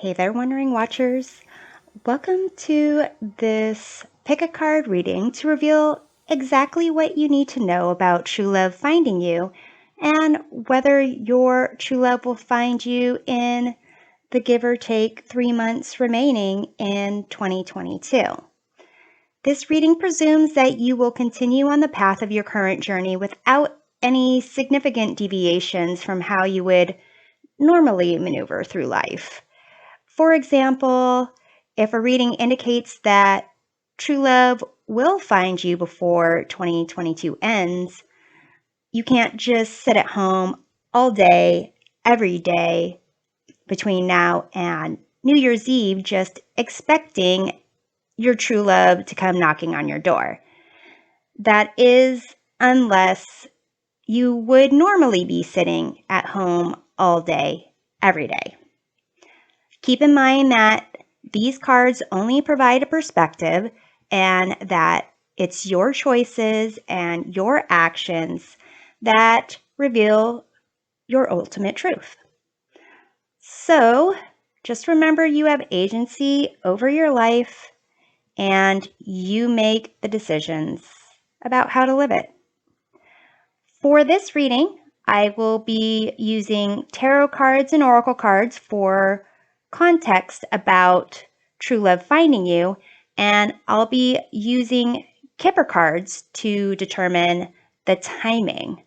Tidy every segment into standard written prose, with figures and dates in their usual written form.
Hey there, Wondering Watchers. Welcome to this pick a card reading to reveal exactly what you need to know about true love finding you and whether your true love will find you in the give or take 3 months remaining in 2022. This reading presumes that you will continue on the path of your current journey without any significant deviations from how you would normally maneuver through life. For example, if a reading indicates that true love will find you before 2022 ends, you can't just sit at home all day, every day between now and New Year's Eve just expecting your true love to come knocking on your door. That is unless you would normally be sitting at home all day, every day. Keep in mind that these cards only provide a perspective and that it's your choices and your actions that reveal your ultimate truth. So just remember you have agency over your life and you make the decisions about how to live it. For this reading, I will be using tarot cards and oracle cards for context about true love finding you, and I'll be using Kipper cards to determine the timing.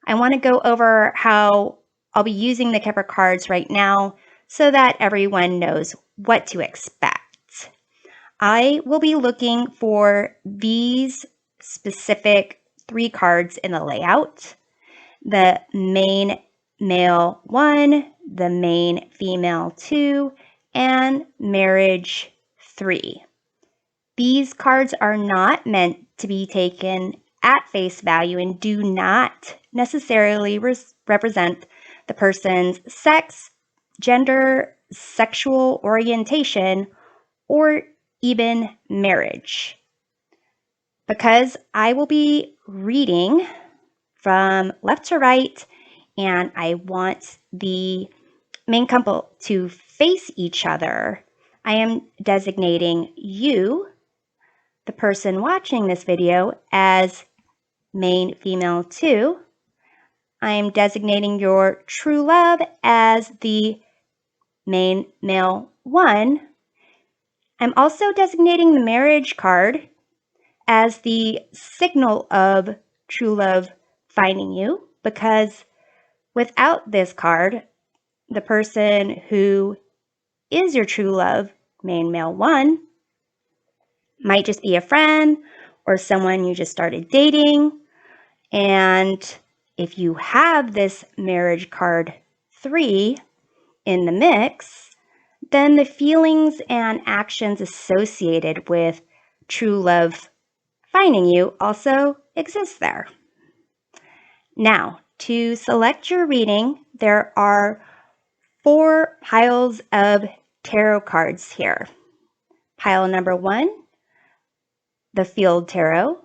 I want to go over how I'll be using the Kipper cards right now so that everyone knows what to expect. I will be looking for these specific 3 cards in the layout: the main male 1, the main female 2, and marriage 3. These cards are not meant to be taken at face value and do not necessarily represent the person's sex, gender, sexual orientation, or even marriage. Because I will be reading from left to right, and I want the main couple to face each other, I am designating you, the person watching this video, as main female 2. I am designating your true love as the main male 1. I'm also designating the marriage card as the signal of true love finding you, because without this card, the person who is your true love, main male 1, might just be a friend or someone you just started dating. And if you have this marriage card 3 in the mix, then the feelings and actions associated with true love finding you also exist there. Now, to select your reading, there are 4 piles of tarot cards here. Pile number 1, the Field Tarot.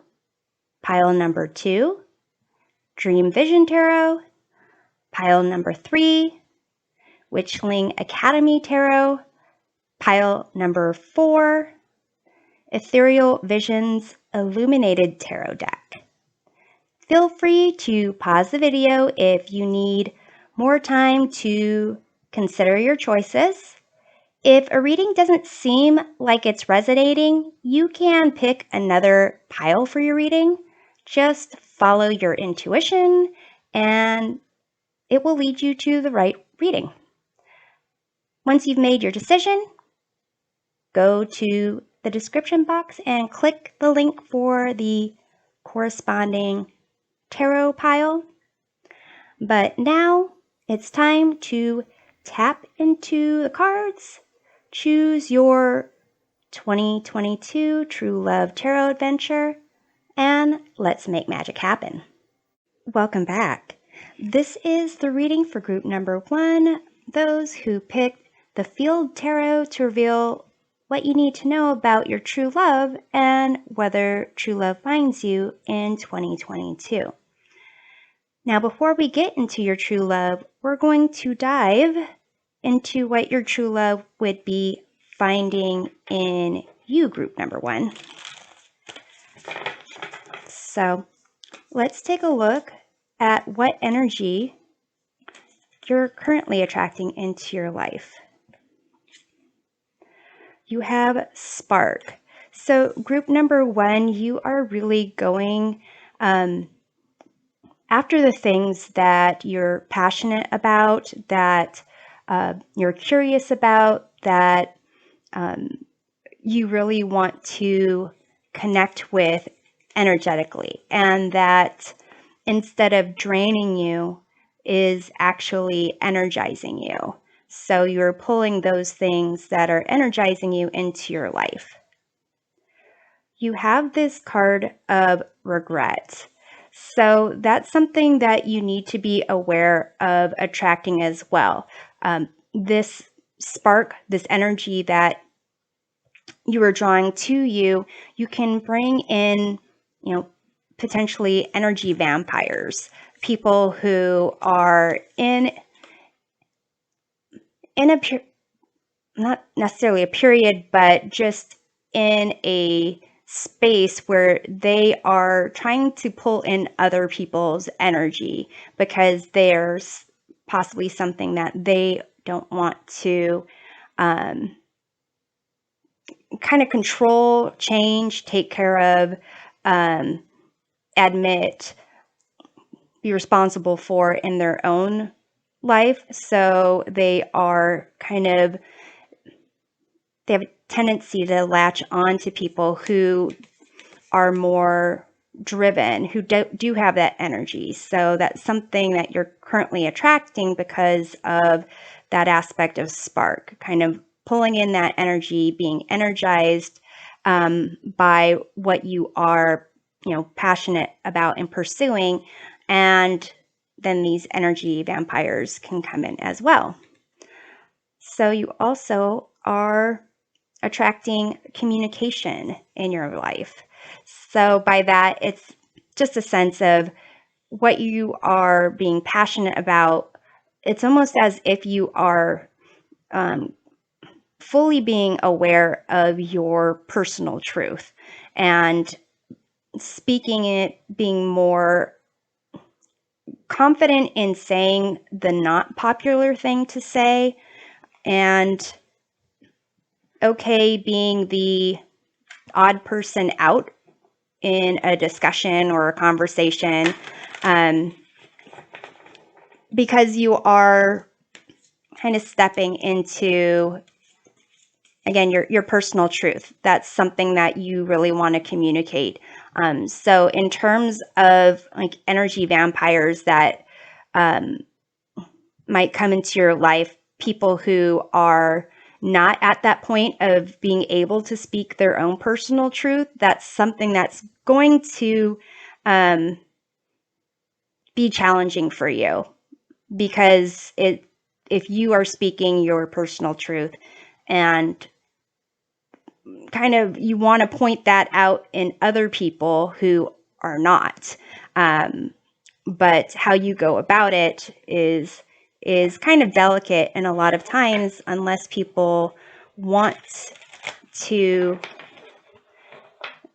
Pile number 2, Dream Vision Tarot. Pile number 3, Witchling Academy Tarot. Pile number 4, Ethereal Visions Illuminated Tarot Deck. Feel free to pause the video if you need more time to consider your choices. If a reading doesn't seem like it's resonating, you can pick another pile for your reading. Just follow your intuition and it will lead you to the right reading. Once you've made your decision, go to the description box and click the link for the corresponding tarot pile. But now it's time to tap into the cards, choose your 2022 True Love Tarot adventure, and let's make magic happen. Welcome back. This is the reading for group number 1, those who picked the Field Tarot to reveal what you need to know about your true love and whether true love finds you in 2022. Now, before we get into your true love, we're going to dive into what your true love would be finding in you, group number 1. So let's take a look at what energy you're currently attracting into your life. You have spark. So group number 1, you are really going after the things that you're passionate about, that you're curious about, that you really want to connect with energetically, and that instead of draining you is actually energizing you. So you're pulling those things that are energizing you into your life. You have this card of regret. So that's something that you need to be aware of attracting as well. This spark, this energy that you are drawing to you, you can bring in, potentially energy vampires, people who are in a not necessarily a period, but just in a space where they are trying to pull in other people's energy because there's possibly something that they don't want to kind of control, change, take care of, admit, be responsible for in their own life. So they are they have a tendency to latch on to people who are more driven, who do have that energy. So that's something that you're currently attracting because of that aspect of spark, kind of pulling in that energy, being energized by what you are, passionate about and pursuing. And then these energy vampires can come in as well. So you also are attracting communication in your life. So by that, it's just a sense of what you are being passionate about. It's almost as if you are fully being aware of your personal truth and speaking it, being more confident in saying the not popular thing to say, and okay being the odd person out in a discussion or a conversation, because you are kind of stepping into, again, your personal truth. That's something that you really want to communicate. So in terms of like energy vampires that might come into your life, people who are not at that point of being able to speak their own personal truth, that's something that's going to be challenging for you, because if you are speaking your personal truth and kind of you want to point that out in other people who are not, but how you go about it is kind of delicate, and a lot of times, unless people want to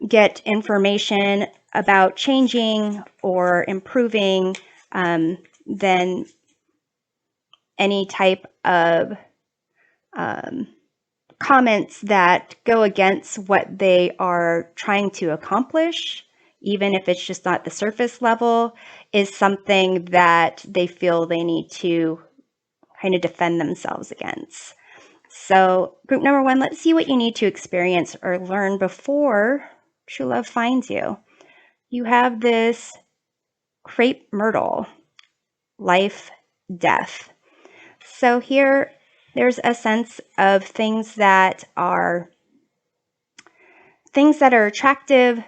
get information about changing or improving, then any type of comments that go against what they are trying to accomplish, even if it's just not the surface level, is something that they feel they need to kind of defend themselves against. So group number 1, let's see what you need to experience or learn before true love finds you. You have this crepe myrtle, life, death. So here, there's a sense of things that are attractive.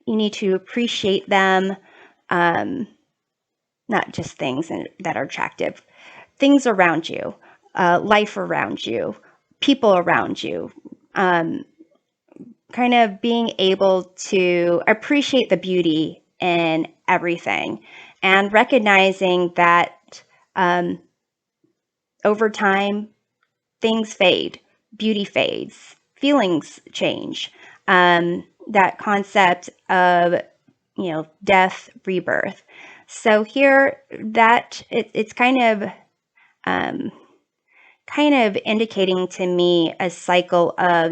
You need to appreciate them, not just things that are attractive. Things around you, life around you, people around you, kind of being able to appreciate the beauty in everything, and recognizing that over time, things fade, beauty fades, feelings change. That concept of, death, rebirth. So here, it's um, kind of indicating to me a cycle of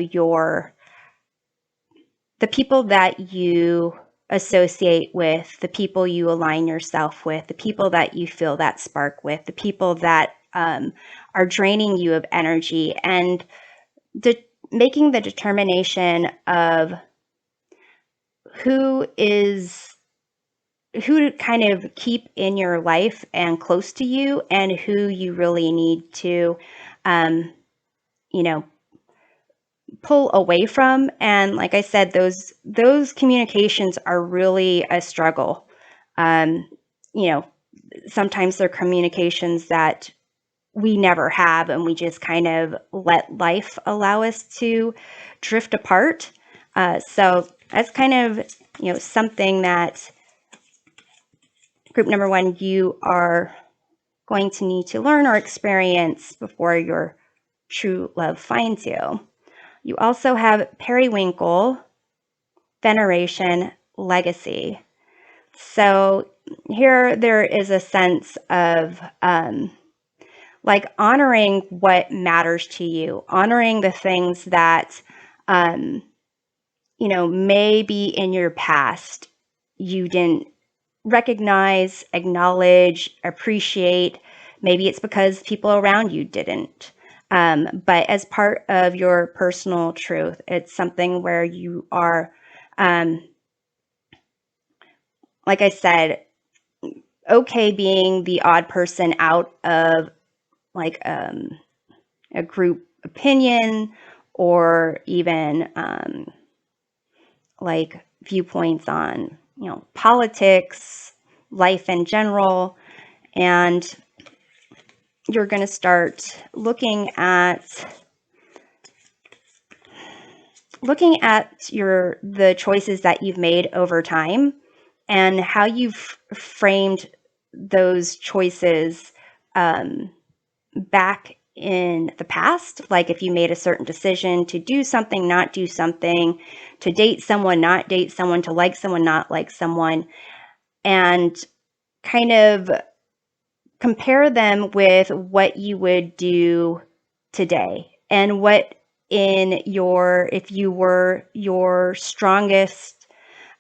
the people that you associate with, the people you align yourself with, the people that you feel that spark with, the people that are draining you of energy, and making the determination of who to kind of keep in your life and close to you, and who you really need to, you know, pull away from. And like I said, those communications are really a struggle. Um, you know, Sometimes they're communications that we never have, and we just kind of let life allow us to drift apart. So that's kind of, something that group number one, you are going to need to learn or experience before your true love finds you. You also have periwinkle, veneration, legacy. So here there is a sense of like honoring what matters to you, honoring the things that, maybe in your past you didn't recognize, acknowledge, appreciate. Maybe it's because people around you didn't. But as part of your personal truth, it's something where you are, like I said, okay being the odd person out of like a group opinion, or even like viewpoints on, politics, life in general. And you're going to start looking at the choices that you've made over time, and how you've framed those choices back in the past. Like if you made a certain decision to do something, not do something, to date someone, not date someone, to like someone, not like someone, and kind of compare them with what you would do today, and what if you were your strongest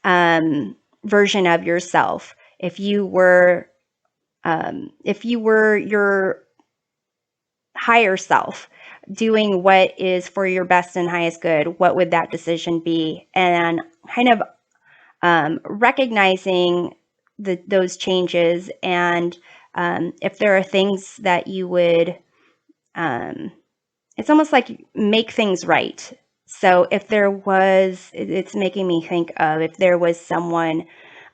version of yourself, if you were your higher self doing what is for your best and highest good, what would that decision be? And kind of recognizing those changes, and if there are things that you would, it's almost like make things right. So if there was, it's making me think of if there was someone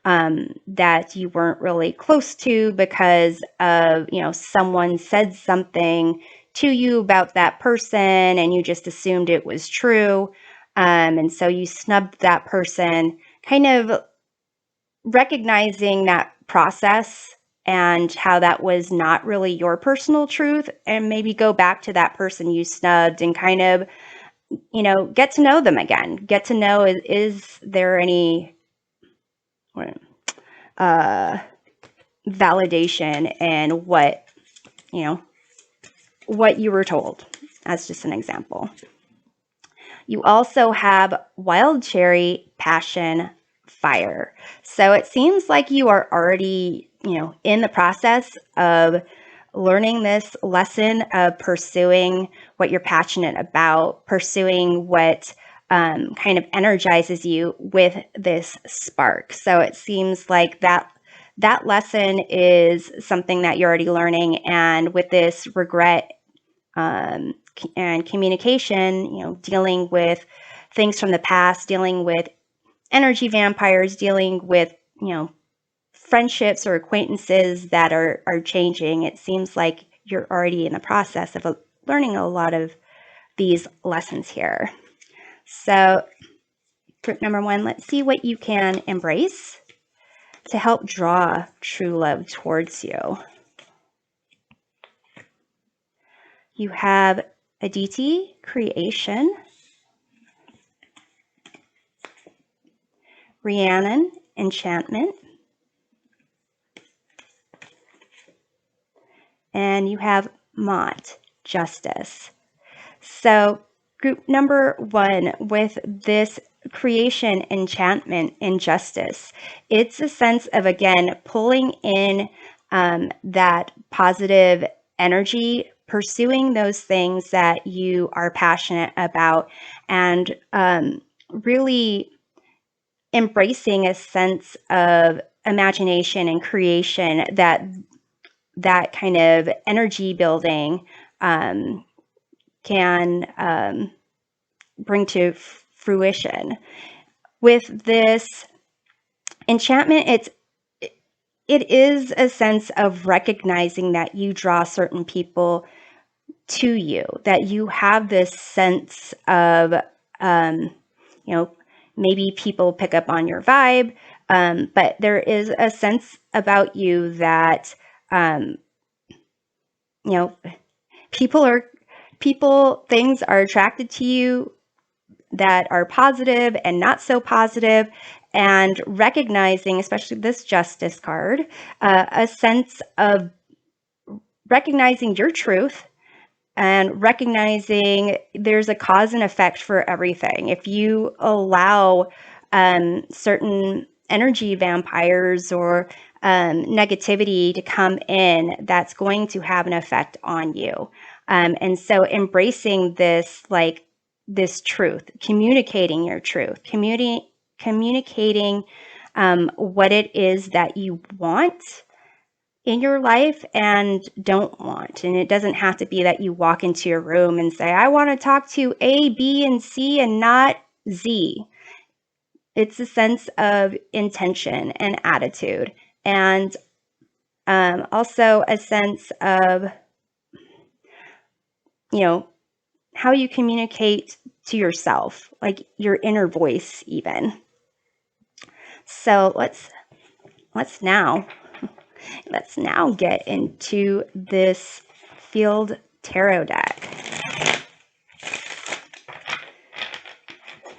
that you weren't really close to because of, someone said something to you about that person and you just assumed it was true. And so you snubbed that person, kind of recognizing that process and how that was not really your personal truth, and maybe go back to that person you snubbed and kind of, get to know them again. Get to know, is there any validation in what you were told. That's just an example. You also have wild cherry, passion, fire. So it seems like you are already, in the process of learning this lesson of pursuing what you're passionate about, pursuing what kind of energizes you with this spark. So it seems like that lesson is something that you're already learning. And with this regret and communication, dealing with things from the past, dealing with energy vampires, dealing with, friendships or acquaintances that are changing, it seems like you're already in the process of learning a lot of these lessons here. So group number one, let's see what you can embrace to help draw true love towards you. You have Aditi, creation. Rhiannon, enchantment. And you have Mott, justice. So group number 1 with this creation, enchantment, and justice, it's a sense of, again, pulling in that positive energy, pursuing those things that you are passionate about, and really embracing a sense of imagination and creation that kind of energy building can bring to fruition. With this enchantment, it is a sense of recognizing that you draw certain people to you, that you have this sense of, maybe people pick up on your vibe, but there is a sense about you that, things are attracted to you that are positive and not so positive, and recognizing, especially this justice card, a sense of recognizing your truth and recognizing there's a cause and effect for everything. If you allow certain energy vampires or negativity to come in, that's going to have an effect on you. And so embracing this, like this truth, communicating your truth, communicating what it is that you want in your life and don't want. And it doesn't have to be that you walk into your room and say, I want to talk to A, B, and C and not Z. It's a sense of intention and attitude, and also a sense of, how you communicate to yourself, like your inner voice even. So let's now get into this field tarot deck.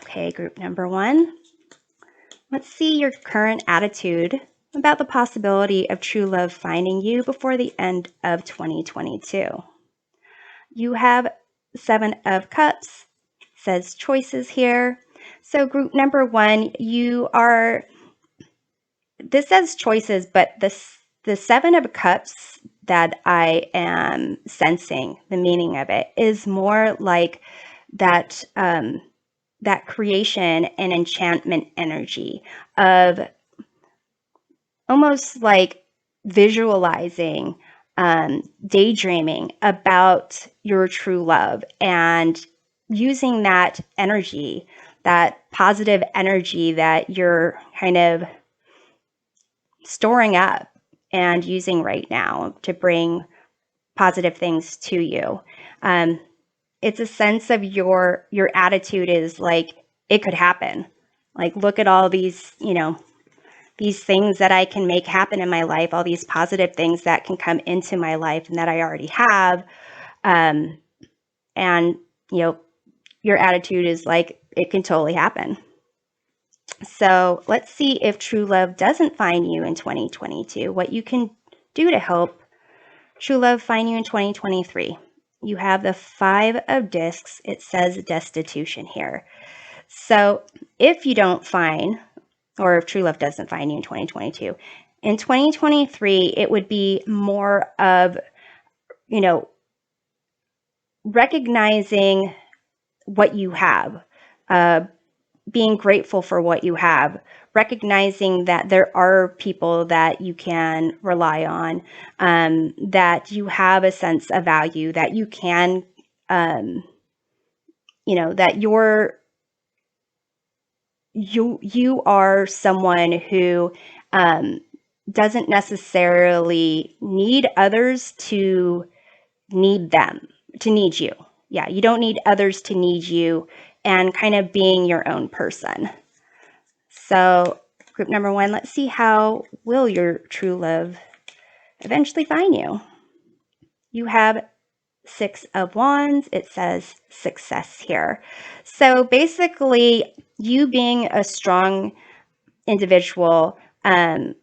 Okay, group number 1. Let's see your current attitude about the possibility of true love finding you before the end of 2022. You have 7 of Cups, says choices here. So group number 1, this says choices, but the 7 of Cups that I am sensing, the meaning of it is more like that that creation and enchantment energy of almost like visualizing, daydreaming about your true love and using that energy, that positive energy that you're kind of storing up and using right now to bring positive things to you. It's a sense of your attitude is like, it could happen. Like, look at all these, these things that I can make happen in my life, all these positive things that can come into my life and that I already have. And, your attitude is like, it can totally happen. So let's see if true love doesn't find you in 2022, what you can do to help true love find you in 2023. You have the 5 of Discs. It says destitution here. So if you don't find, or if true love doesn't find you in 2022, in 2023, it would be more of, recognizing what you have, being grateful for what you have, recognizing that there are people that you can rely on, that you have a sense of value, that you can, that you are someone who doesn't necessarily need others to need you. Yeah, you don't need others to need you, and kind of being your own person. So group number 1, let's see how will your true love eventually find you. You have Six of Wands, it says success here. So basically, you being a strong individual, seeing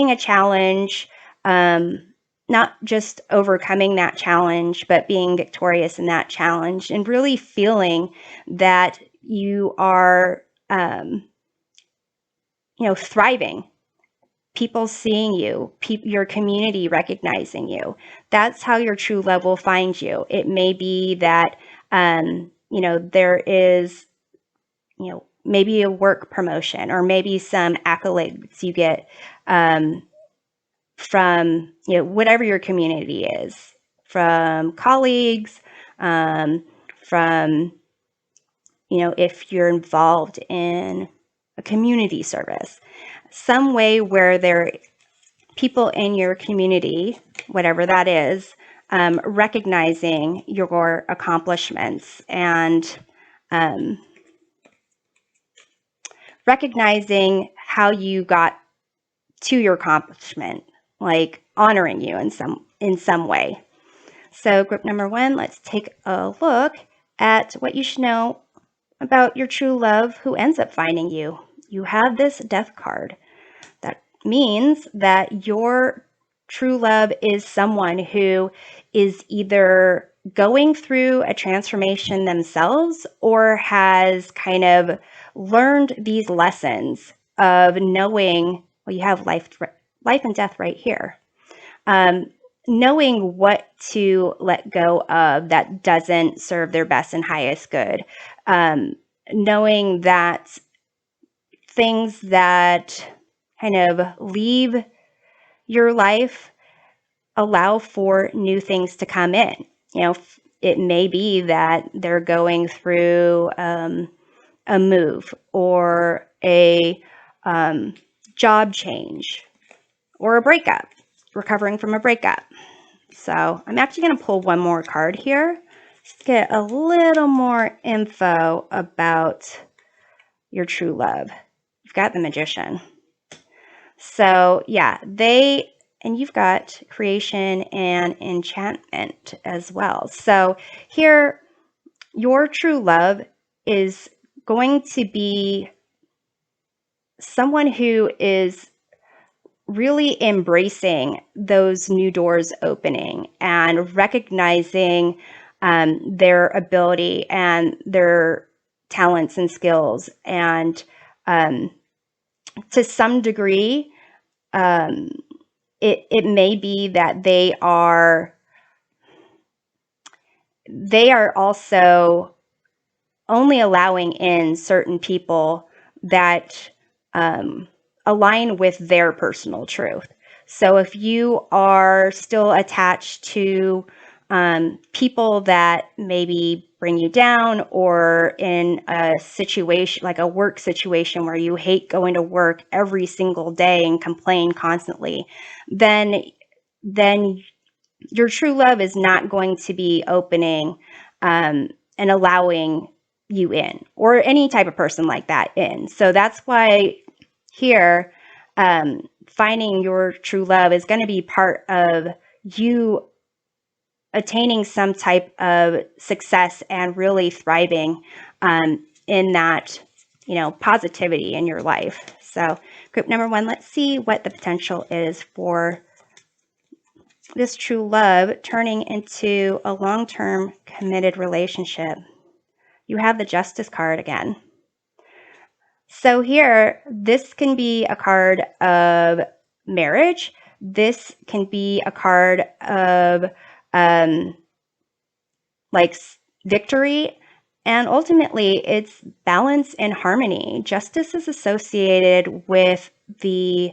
a challenge, not just overcoming that challenge, but being victorious in that challenge, and really feeling that you are, thriving. People seeing you, your community recognizing you. That's how your true love will find you. It may be that, there is, maybe a work promotion, or maybe some accolades you get from, whatever your community is, from colleagues, from, if you're involved in a community service, some way where there people in your community, whatever that is, recognizing your accomplishments and recognizing how you got to your accomplishment, like honoring you in some way. So group number 1, let's take a look at what you should know about your true love who ends up finding you. You have this Death card. That means that your true love is someone who is either going through a transformation themselves or has kind of learned these lessons of knowing, well, you have life and death right here. Knowing what to let go of that doesn't serve their best and highest good. Knowing that things that kind of leave your life allow for new things to come in. It may be that they're going through a move or a job change or a breakup, recovering from a breakup. So I'm actually going to pull one more card here just to get a little more info about your true love. You've got the Magician. So yeah, and you've got creation and enchantment as well. So here, your true love is going to be someone who is really embracing those new doors opening and recognizing their ability and their talents and skills. And to some degree, it may be that they are also only allowing in certain people that align with their personal truth. So if you are still attached to people that maybe bring you down, or in a situation like a work situation where you hate going to work every single day and complain constantly, then your true love is not going to be opening and allowing you in, or any type of person like that in. So that's why here, finding your true love is going to be part of you attaining some type of success and really thriving in that, positivity in your life. So group number 1, let's see what the potential is for this true love turning into a long-term committed relationship. You have the Justice card again. So here, this can be a card of marriage. This can be a card of victory. And ultimately, it's balance and harmony. Justice is associated with the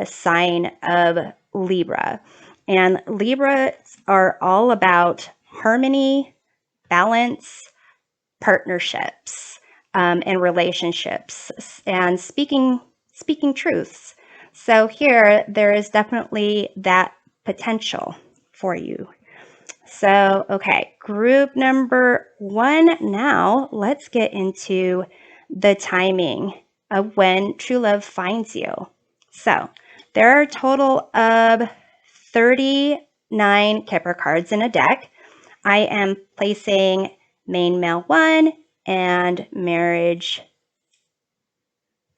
sign of Libra. And Libras are all about harmony, balance, partnerships, and relationships, and speaking truths. So here, there is definitely that potential for you. So, okay, group number 1 now, let's get into the timing of when true love finds you. So, there are a total of 30 9 Kipper cards in a deck. I am placing main male 1 and marriage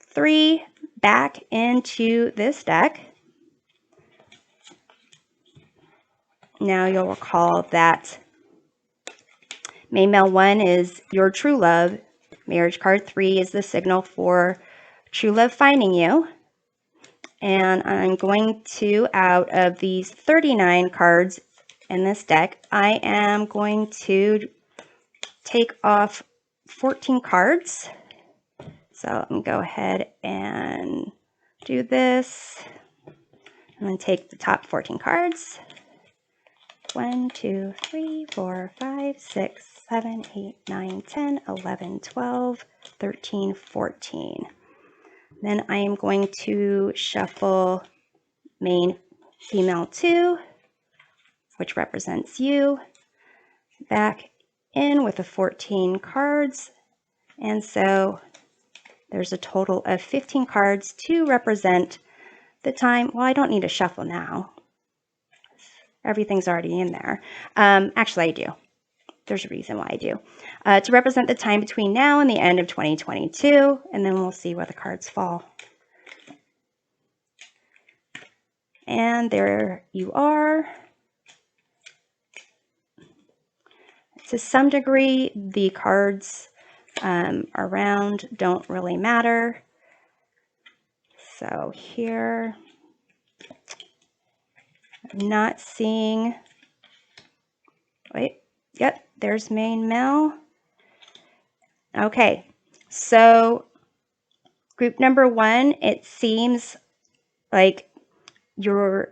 3 back into this deck. Now you'll recall that main male 1 is your true love. Marriage card 3 is the signal for true love finding you. And I'm going to, out of these 39 cards in this deck, I am going to take off 14 cards. So I'm going to go ahead and do this. I'm going to take the top 14 cards. 1, 2, 3, 4, 5, 6, 7, 8, 9, 10, 11, 12, 13, 14. Then I am going to shuffle main female 2, which represents you, back in with the 14 cards. And so there's a total of 15 cards to represent the time. Well, I don't need to shuffle now. Everything's already in there. Actually, I do. There's a reason why I do. To represent the time between now and the end of 2022, and then we'll see where the cards fall. And there you are. To some degree, the cards around don't really matter. So here, I'm not seeing, wait, yep, there's main male. Okay, so group number 1, it seems like the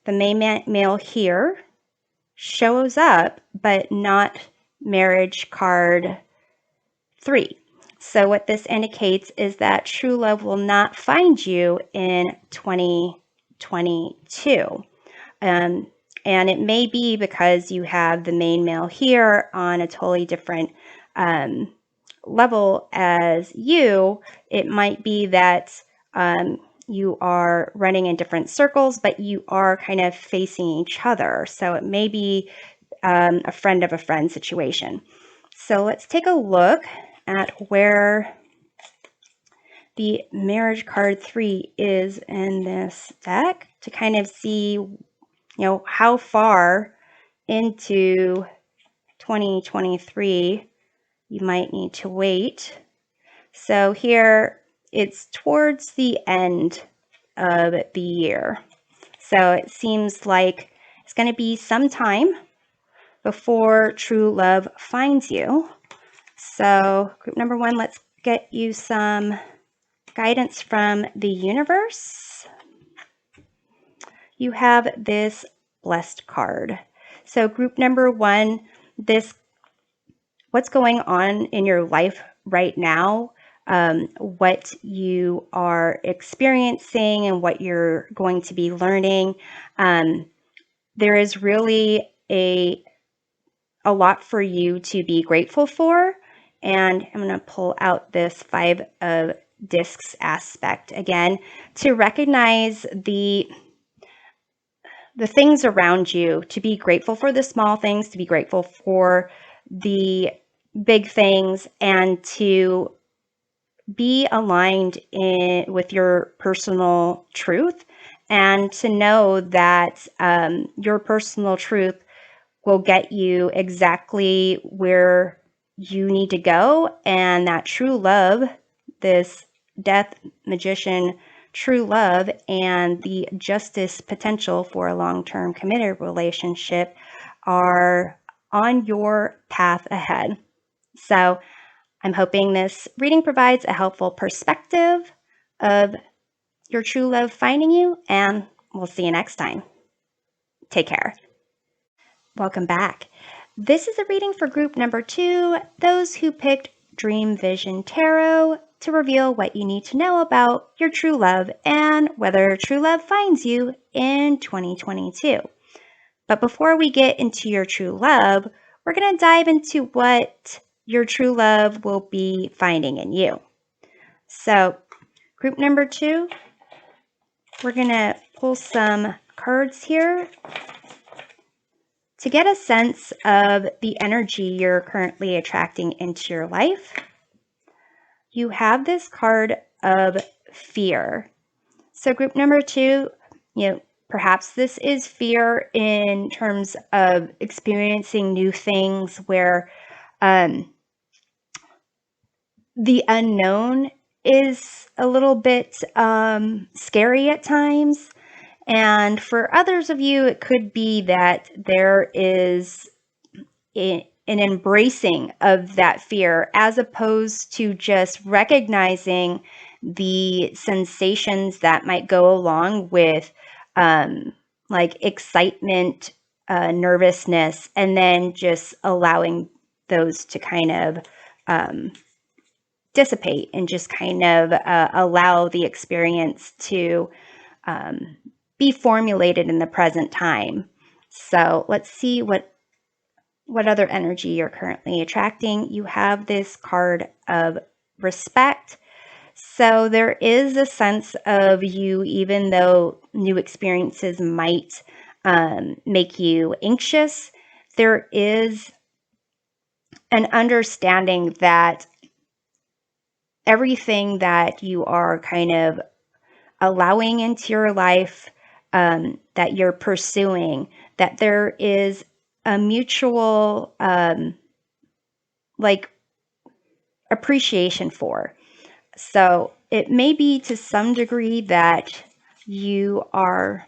main male here shows up, but not marriage card 3. So what this indicates is that true love will not find you in 2022. And it may be because you have the main male here on a totally different level as you. It might be that you are running in different circles, but you are kind of facing each other. So it may be a friend of a friend situation. So let's take a look at where the marriage card 3 is in this deck to kind of see, how far into 2023 you might need to wait. So here it's towards the end of the year. So it seems like it's going to be some time before true love finds you. So group number 1, let's get you some guidance from the universe. You have this blessed card. So group number 1, what's going on in your life right now, what you are experiencing and what you're going to be learning. There is really a lot for you to be grateful for. And I'm going to pull out this 5 of discs aspect again to recognize the things around you, to be grateful for the small things, to be grateful for the big things, and to be aligned with your personal truth, and to know that your personal truth will get you exactly where you need to go, and that true love, this death magician true love, and the justice potential for a long-term committed relationship are on your path ahead. So I'm hoping this reading provides a helpful perspective of your true love finding you, and we'll see you next time. Take care. Welcome back. This is a reading for group number 2, those who picked Dream Vision Tarot, to reveal what you need to know about your true love and whether true love finds you in 2022. But before we get into your true love, we're going to dive into what your true love will be finding in you. So, group number 2, we're going to pull some cards here to get a sense of the energy you're currently attracting into your life. You have this card of fear. So group number 2, perhaps this is fear in terms of experiencing new things where the unknown is a little bit scary at times. And for others of you, it could be that there is an embracing of that fear as opposed to just recognizing the sensations that might go along with like excitement, nervousness, and then just allowing those to kind of dissipate and just kind of allow the experience to be formulated in the present time. So let's see what other energy you're currently attracting. You have this card of respect. So there is a sense of you, even though new experiences might make you anxious, there is an understanding that everything that you are kind of allowing into your life, that you're pursuing, that there is a mutual like appreciation for. So it may be to some degree that you are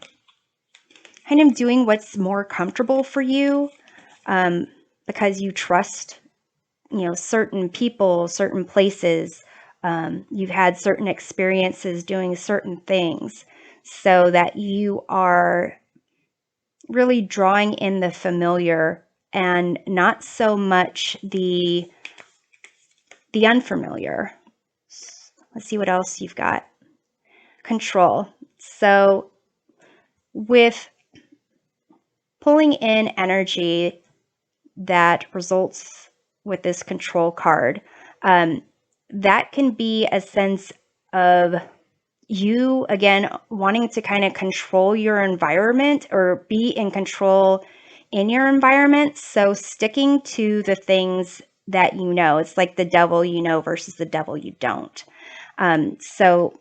kind of doing what's more comfortable for you because you trust, certain people, certain places. You've had certain experiences doing certain things so that you are really drawing in the familiar and not so much the unfamiliar. Let's see what else you've got. Control. So with pulling in energy that results with this control card, that can be a sense of you, again, wanting to kind of control your environment or be in control in your environment. So sticking to the things that you know, it's like the devil you know versus the devil you don't. So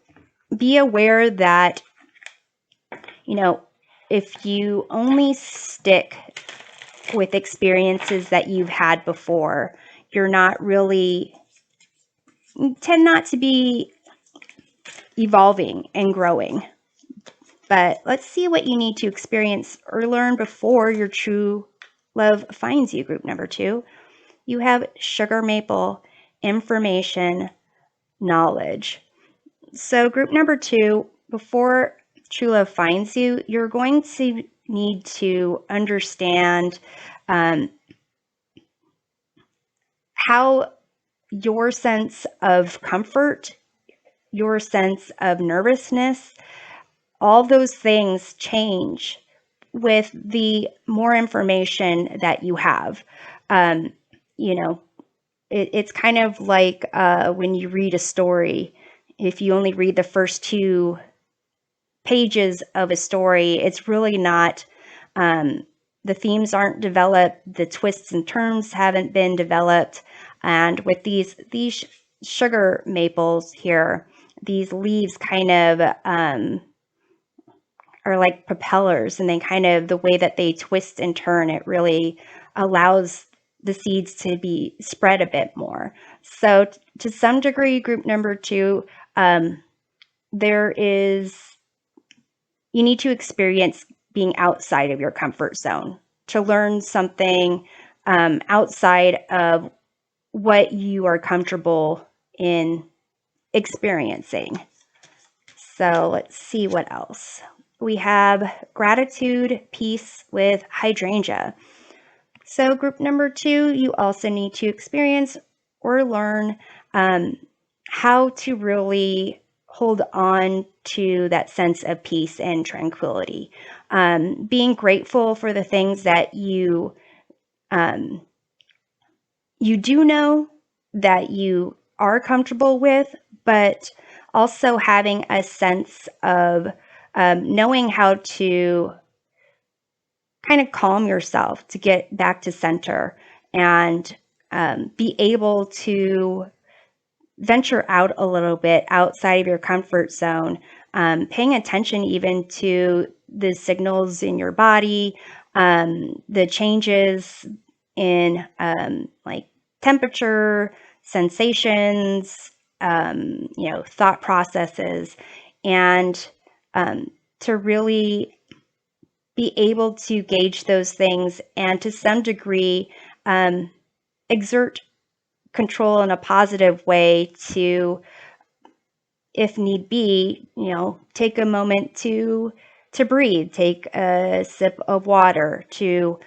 be aware that, if you only stick with experiences that you've had before, you're not really, you tend not to be evolving and growing. But let's see what you need to experience or learn before your true love finds you, group number 2. You have sugar maple, information, knowledge. So group number 2, before true love finds you, you're going to need to understand how your sense of comfort, your sense of nervousness, all those things change with the more information that you have. It's kind of like when you read a story. If you only read the first 2 pages of a story, it's really not, the themes aren't developed, the twists and turns haven't been developed. And with these sugar maples here, these leaves kind of are like propellers, and they kind of, the way that they twist and turn, it really allows the seeds to be spread a bit more. So to some degree, group number 2, there is, you need to experience being outside of your comfort zone to learn something outside of what you are comfortable in experiencing. So let's see what else. We have gratitude, peace with hydrangea. So group number 2, you also need to experience or learn how to really hold on to that sense of peace and tranquility. Being grateful for the things that you do know, that you are comfortable with, but also having a sense of knowing how to kind of calm yourself, to get back to center, and be able to venture out a little bit outside of your comfort zone, paying attention even to the signals in your body, the changes in like temperature, sensations, thought processes, and to really be able to gauge those things and to some degree exert control in a positive way to, if need be, take a moment to breathe, take a sip of water, to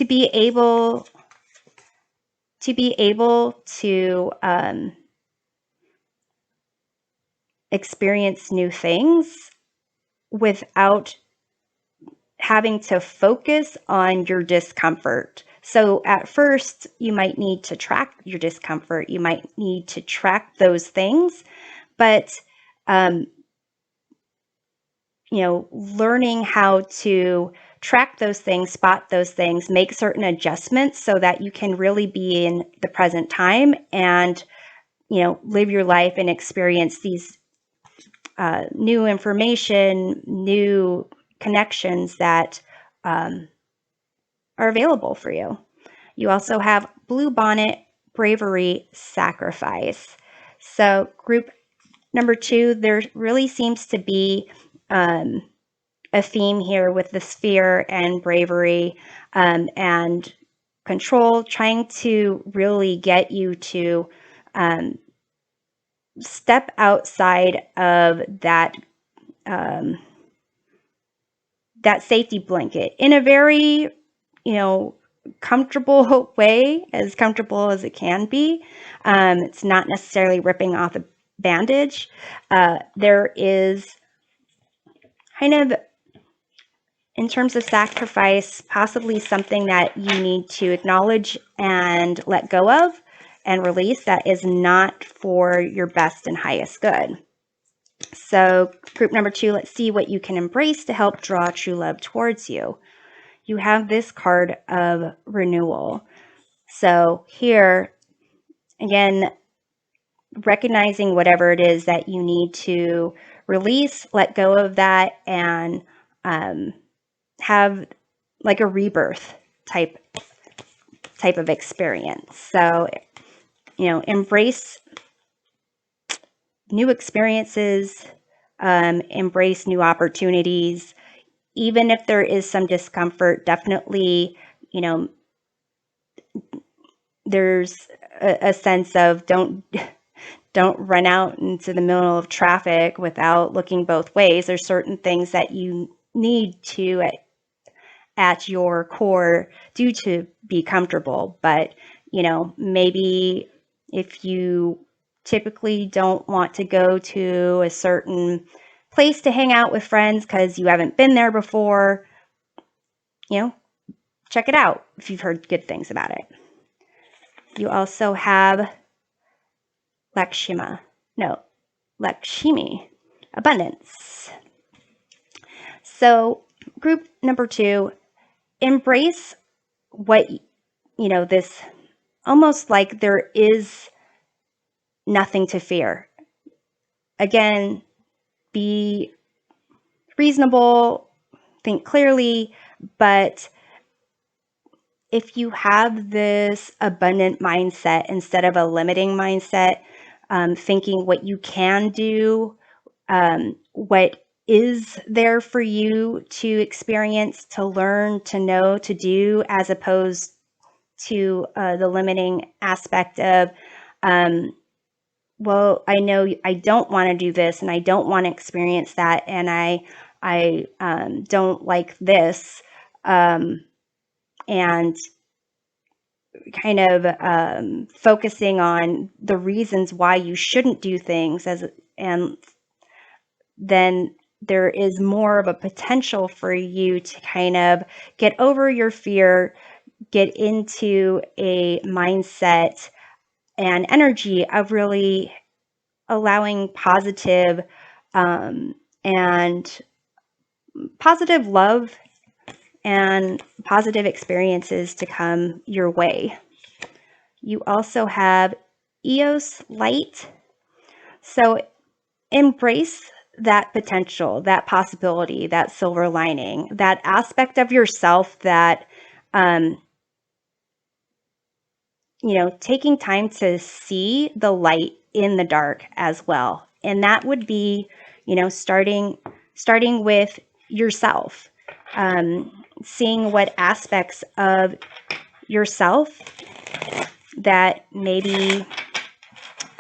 be able to experience new things without having to focus on your discomfort. So at first, you might need to track your discomfort. You might need to track those things, but learning how to track those things, spot those things, make certain adjustments so that you can really be in the present time and, live your life and experience these new information, new connections that are available for you. You also have Bluebonnet, Bravery, Sacrifice. So group number 2, there really seems to be a theme here with the sphere and bravery and control, trying to really get you to step outside of that that safety blanket in a very, comfortable way, as comfortable as it can be. It's not necessarily ripping off a bandage. There is kind of, in terms of sacrifice, possibly something that you need to acknowledge and let go of and release that is not for your best and highest good. So group number 2, let's see what you can embrace to help draw true love towards you. You have this card of renewal. So here, again, recognizing whatever it is that you need to release, let go of that, and have like a rebirth type of experience. So, embrace new experiences, embrace new opportunities, even if there is some discomfort. Definitely, there's a sense of don't run out into the middle of traffic without looking both ways. There's certain things that you need to at your core do to be comfortable, but maybe if you typically don't want to go to a certain place to hang out with friends because you haven't been there before, check it out if you've heard good things about it. You also have Lakshmi, abundance. So group number 2, embrace what, this almost like there is nothing to fear. Again, be reasonable, think clearly, but if you have this abundant mindset instead of a limiting mindset, thinking what you can do, what is there for you to experience, to learn, to know, to do, as opposed to the limiting aspect of, well, I know I don't want to do this and I don't want to experience that, and I don't like this, and kind of focusing on the reasons why you shouldn't do things, and then there is more of a potential for you to kind of get over your fear, get into a mindset and energy of really allowing positive and positive love and positive experiences to come your way. You also have EOS Light. So embrace that potential, that possibility, that silver lining, that aspect of yourself that, taking time to see the light in the dark as well. And that would be, starting with yourself, seeing what aspects of yourself that maybe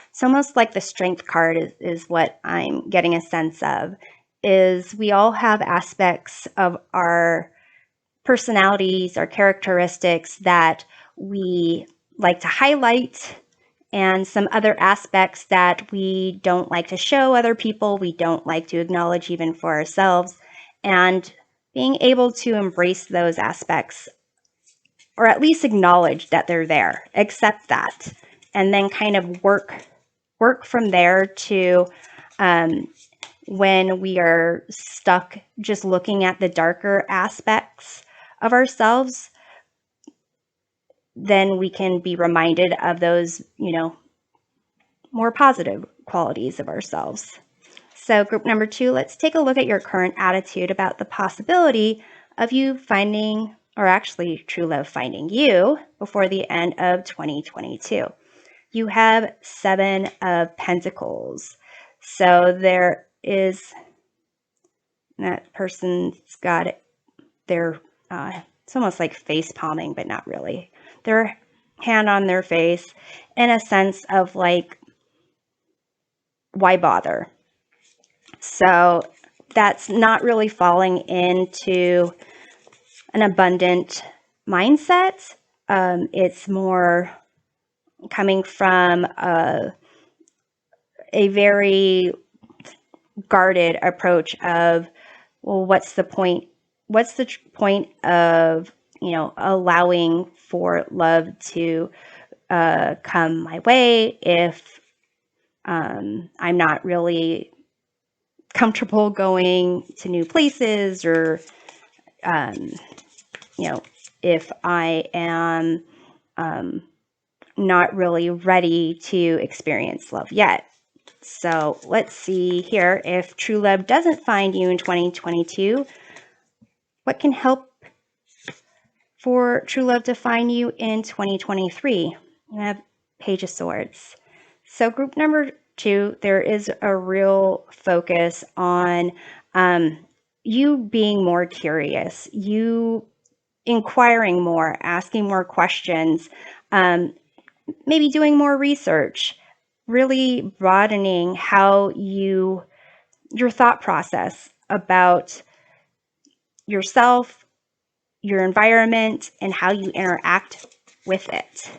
it's almost like the strength card is what I'm getting a sense of, is we all have aspects of our personalities, our characteristics that we like to highlight, and some other aspects that we don't like to show other people, we don't like to acknowledge even for ourselves. And being able to embrace those aspects, or at least acknowledge that they're there, accept that, and then kind of work from there to when we are stuck just looking at the darker aspects of ourselves, then we can be reminded of those, more positive qualities of ourselves. So group number 2, let's take a look at your current attitude about the possibility of you finding, or actually true love finding you before the end of 2022. You have 7 of Pentacles. So there is, that person's got their, it's almost like face palming, but not really. Their hand on their face in a sense of like, why bother? So that's not really falling into an abundant mindset. It's more coming from a very guarded approach of, well, what's the point? What's the point of, allowing for love to come my way if I'm not really comfortable going to new places, or, if I am not really ready to experience love yet. So let's see here. If true love doesn't find you in 2022, what can help for true love to find you in 2023? You have Page of Swords. So group number 2, there is a real focus on you being more curious, you inquiring more, asking more questions, maybe doing more research, really broadening how your thought process about yourself, your environment, and how you interact with it.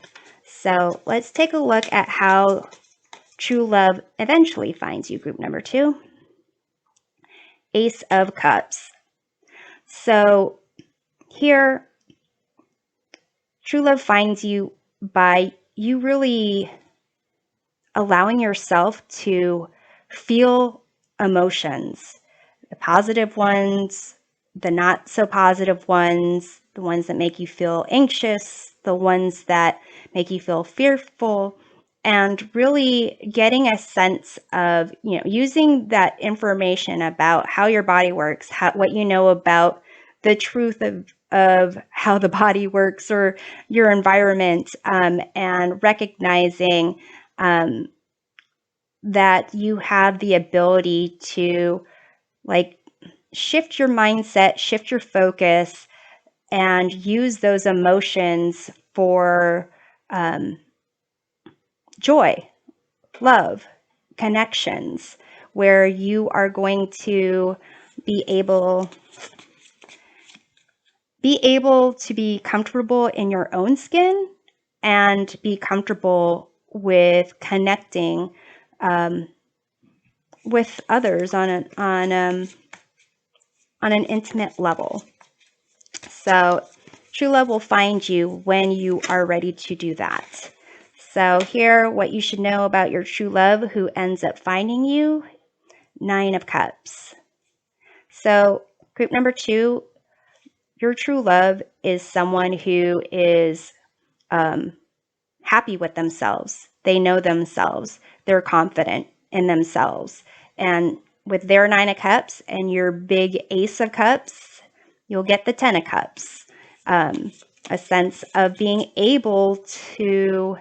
So let's take a look at how true love eventually finds you, group number 2. Ace of Cups. So here, true love finds you by you really allowing yourself to feel emotions, the positive ones, the not so positive ones, the ones that make you feel anxious, the ones that make you feel fearful, and really getting a sense of, using that information about how your body works, what you know about the truth of how the body works or your environment, and recognizing that you have the ability to shift your mindset, shift your focus, and use those emotions for joy, love, connections, where you are going to be able to be comfortable in your own skin and be comfortable with connecting with others on an intimate level. So true love will find you when you are ready to do that. So here, what you should know about your true love who ends up finding you, 9 of Cups. So Group number 2, your true love is someone who is happy with themselves. They know themselves. They're confident in themselves. And with their 9 of Cups and your big Ace of Cups, you'll get the 10 of Cups. A sense of being able to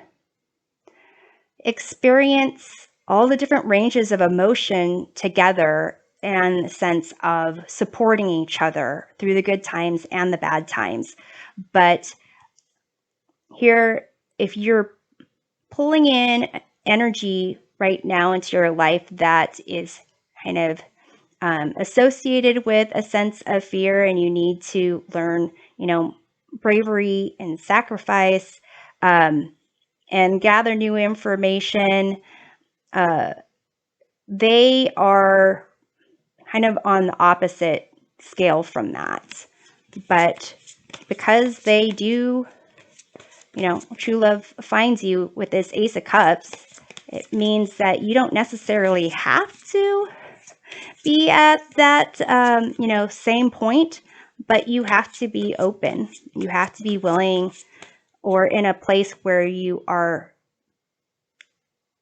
experience all the different ranges of emotion together, and a sense of supporting each other through the good times and the bad times. But here, if you're pulling in energy right now into your life that is kind of associated with a sense of fear, and you need to learn, bravery and sacrifice, and gather new information, they are kind of on the opposite scale from that. But because they do, true love finds you with this Ace of Cups, it means that you don't necessarily have to be at that, same point, but you have to be open. You have to be willing, or in a place where you are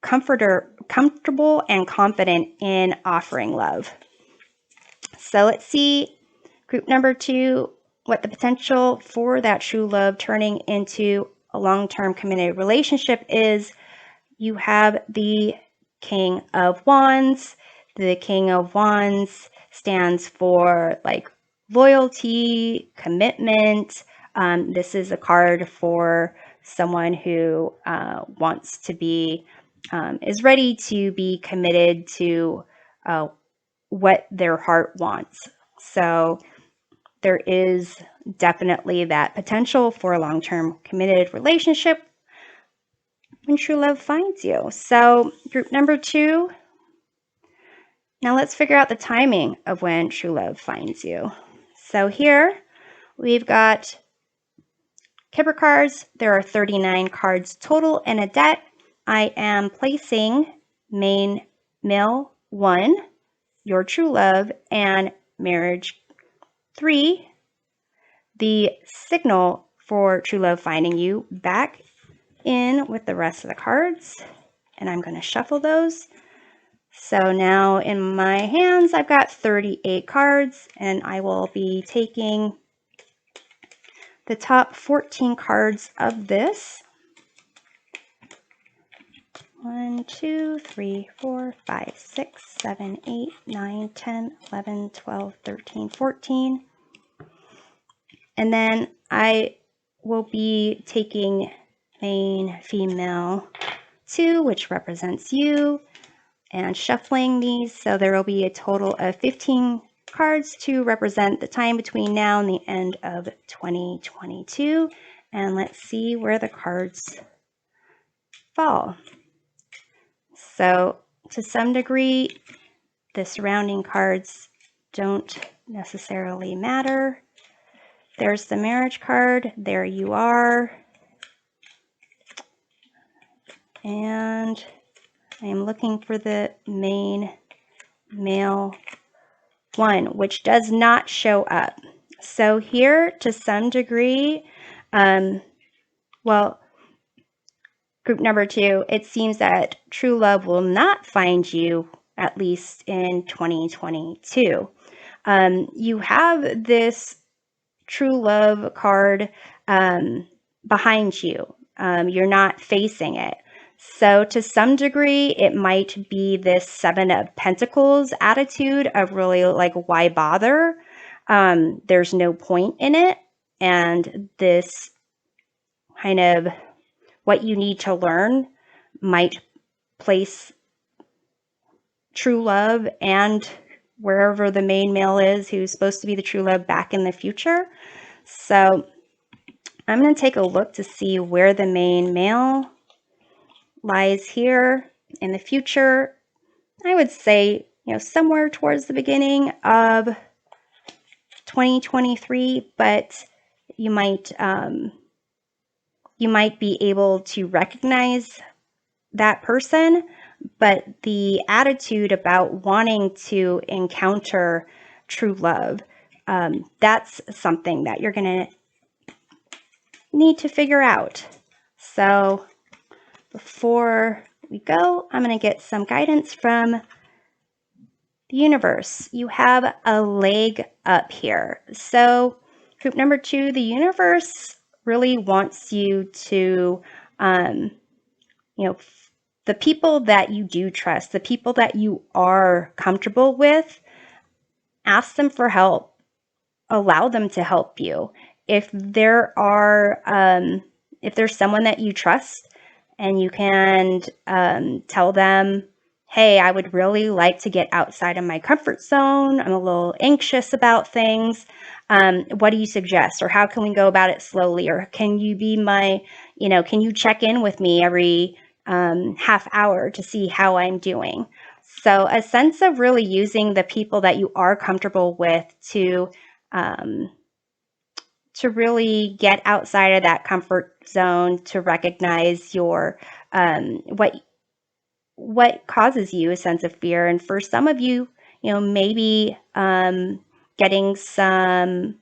comfortable and confident in offering love. So let's see, group number 2, what the potential for that true love turning into a long-term committed relationship is. You have the King of Wands. The King of Wands stands for loyalty, commitment. This is a card for someone who wants to be, is ready to be committed to what their heart wants. So there is definitely that potential for a long-term committed relationship when true love finds you. So group number 2, now let's figure out the timing of when true love finds you. So here we've got Kipper cards. There are 39 cards total in a deck. I am placing male 1, your true love, and marriage 3, the signal for true love finding you, back in with the rest of the cards. And I'm going to shuffle those. So now in my hands, I've got 38 cards, and I will be taking the top 14 cards of this. 1, 2, 3, 4, 5, 6, 7, 8, 9, 10, 11, 12, 13, 14. And then I will be taking main female 2, which represents you, and shuffling these. So there will be a total of 15 cards to represent the time between now and the end of 2022. And let's see where the cards fall. So to some degree, the surrounding cards don't necessarily matter. There's the marriage card. There you are. And I am looking for the main male 1, which does not show up. So here, to some degree, group number 2, it seems that true love will not find you, at least in 2022. You have this true love card behind you. You're not facing it. So to some degree, it might be this 7 of Pentacles attitude of really why bother? There's no point in it. And this kind of what you need to learn might place true love and wherever the main male is who's supposed to be the true love back in the future. So I'm going to take a look to see where the main male lies here in the future. I would say, somewhere towards the beginning of 2023, but you might be able to recognize that person, but the attitude about wanting to encounter true love that's something that you're going to need to figure out. So before we go, I'm going to get some guidance from the universe. You have a leg up here. So group number 2, the universe really wants you to, the people that you do trust, the people that you are comfortable with, ask them for help. Allow them to help you. If there are, if there's someone that you trust and you can tell them, hey, I would really like to get outside of my comfort zone. I'm a little anxious about things. What do you suggest? Or how can we go about it slowly? Or can you be can you check in with me every half hour to see how I'm doing? So a sense of really using the people that you are comfortable with to really get outside of that comfort zone, to recognize your what causes you a sense of fear. And for some of you, maybe getting some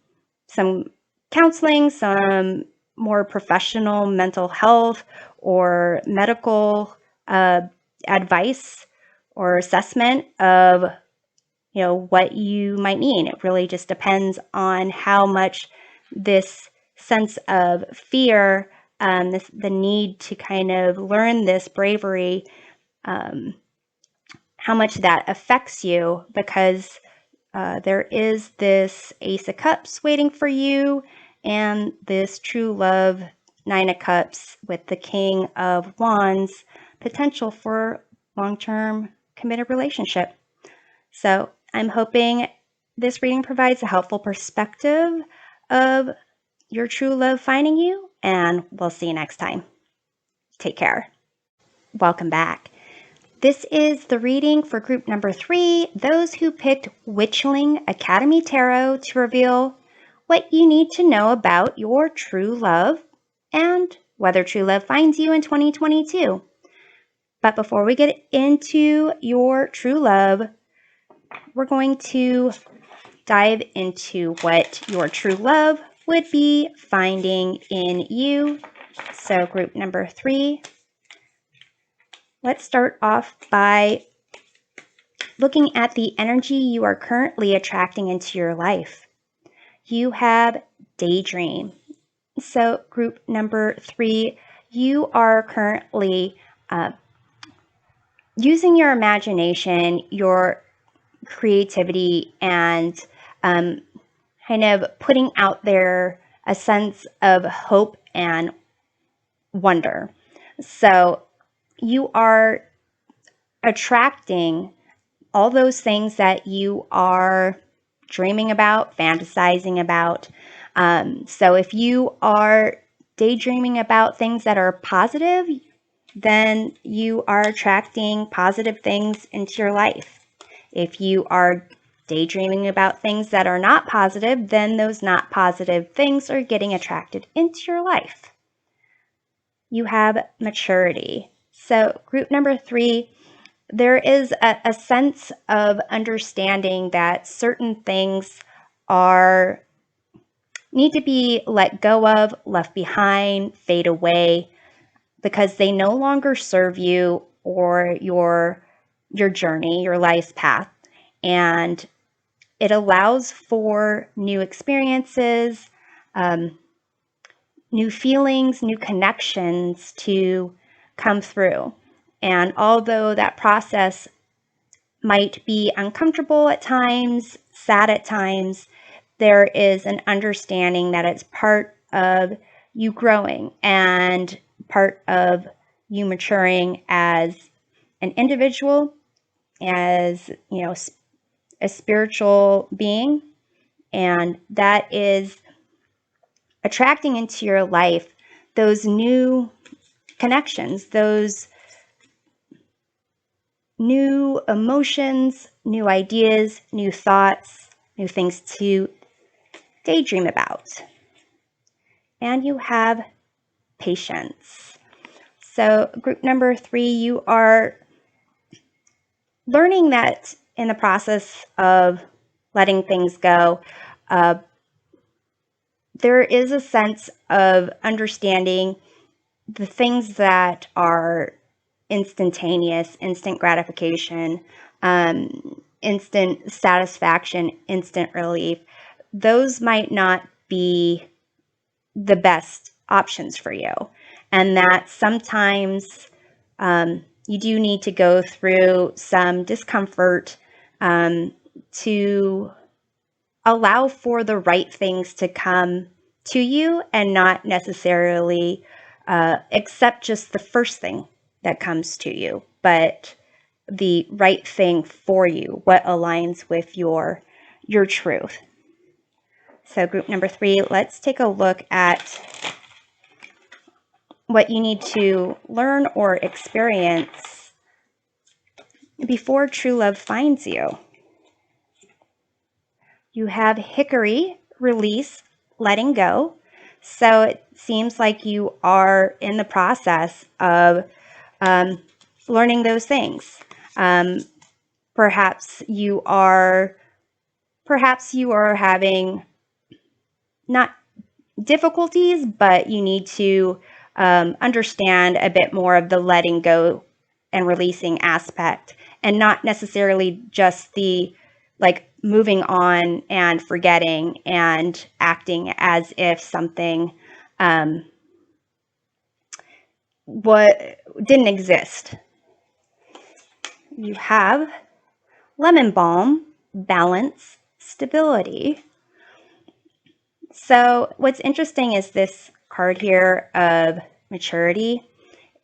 counseling, some more professional mental health or medical advice or assessment of what you might need. It really just depends on how much this sense of fear, the need to kind of learn this bravery, how much that affects you, because there is this Ace of Cups waiting for you and this true love, Nine of Cups with the King of Wands, potential for long-term committed relationship. So I'm hoping this reading provides a helpful perspective of your true love finding you, and we'll see you next time. Take care. Welcome back. This is the reading for group number 3, those who picked Witchling Academy Tarot, to reveal what you need to know about your true love and whether true love finds you in 2022. But before we get into your true love, we're going to dive into what your true love would be finding in you. So group number 3, let's start off by looking at the energy you are currently attracting into your life. You have daydream. So group number 3, you are currently using your imagination, your creativity, and kind of putting out there a sense of hope and wonder. So you are attracting all those things that you are dreaming about, fantasizing about. So if you are daydreaming about things that are positive, then you are attracting positive things into your life. If you are daydreaming about things that are not positive, then those not positive things are getting attracted into your life. You have maturity. So group number 3, there is a sense of understanding that certain things need to be let go of, left behind, fade away, because they no longer serve you or your journey, your life's path. And it allows for new experiences, new feelings, new connections to come through. And although that process might be uncomfortable at times, sad at times, there is an understanding that it's part of you growing and part of you maturing as an individual, as a spiritual being, and that is attracting into your life those new connections, those new emotions, new ideas, new thoughts, new things to daydream about. And you have patience. So group number 3, you are learning that in the process of letting things go, there is a sense of understanding the things that are instantaneous, instant gratification, instant satisfaction, instant relief. Those might not be the best options for you. And that sometimes you do need to go through some discomfort to allow for the right things to come to you and not necessarily accept just the first thing that comes to you, but the right thing for you, what aligns with your truth. So group number 3, let's take a look at what you need to learn or experience before true love finds you. You have hickory, release, letting go. So it seems like you are in the process of learning those things. Perhaps you are having not difficulties, but you need to understand a bit more of the letting go and releasing aspect, and not necessarily just the moving on and forgetting and acting as if something what didn't exist. You have lemon balm, balance, stability. So what's interesting is this card here of maturity.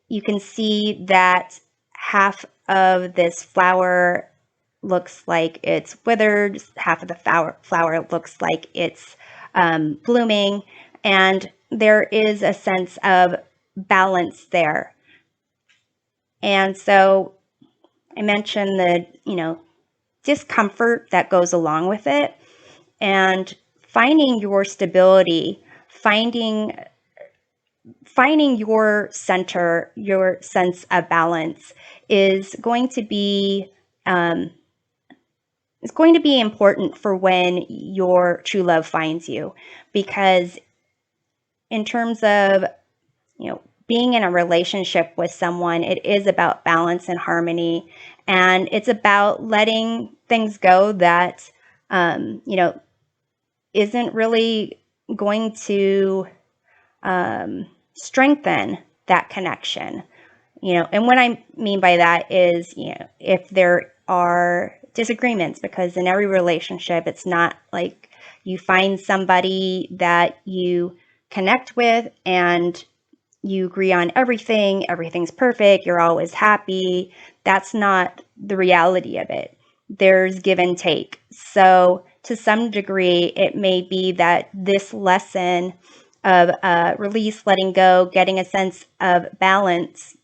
You can see that half of this flower looks like it's withered, half of the flower looks like it's blooming, and there is a sense of balance there. And so I mentioned the, discomfort that goes along with it, and finding your stability, finding your center, your sense of balance is going to be important for when your true love finds you, because in terms of being in a relationship with someone, it is about balance and harmony, and it's about letting things go that isn't really going to strengthen that connection. And what I mean by that is, if there are disagreements, because in every relationship, it's not like you find somebody that you connect with and you agree on everything, everything's perfect, you're always happy. That's not the reality of it. There's give and take. So to some degree, it may be that this lesson of release, letting go, getting a sense of balance,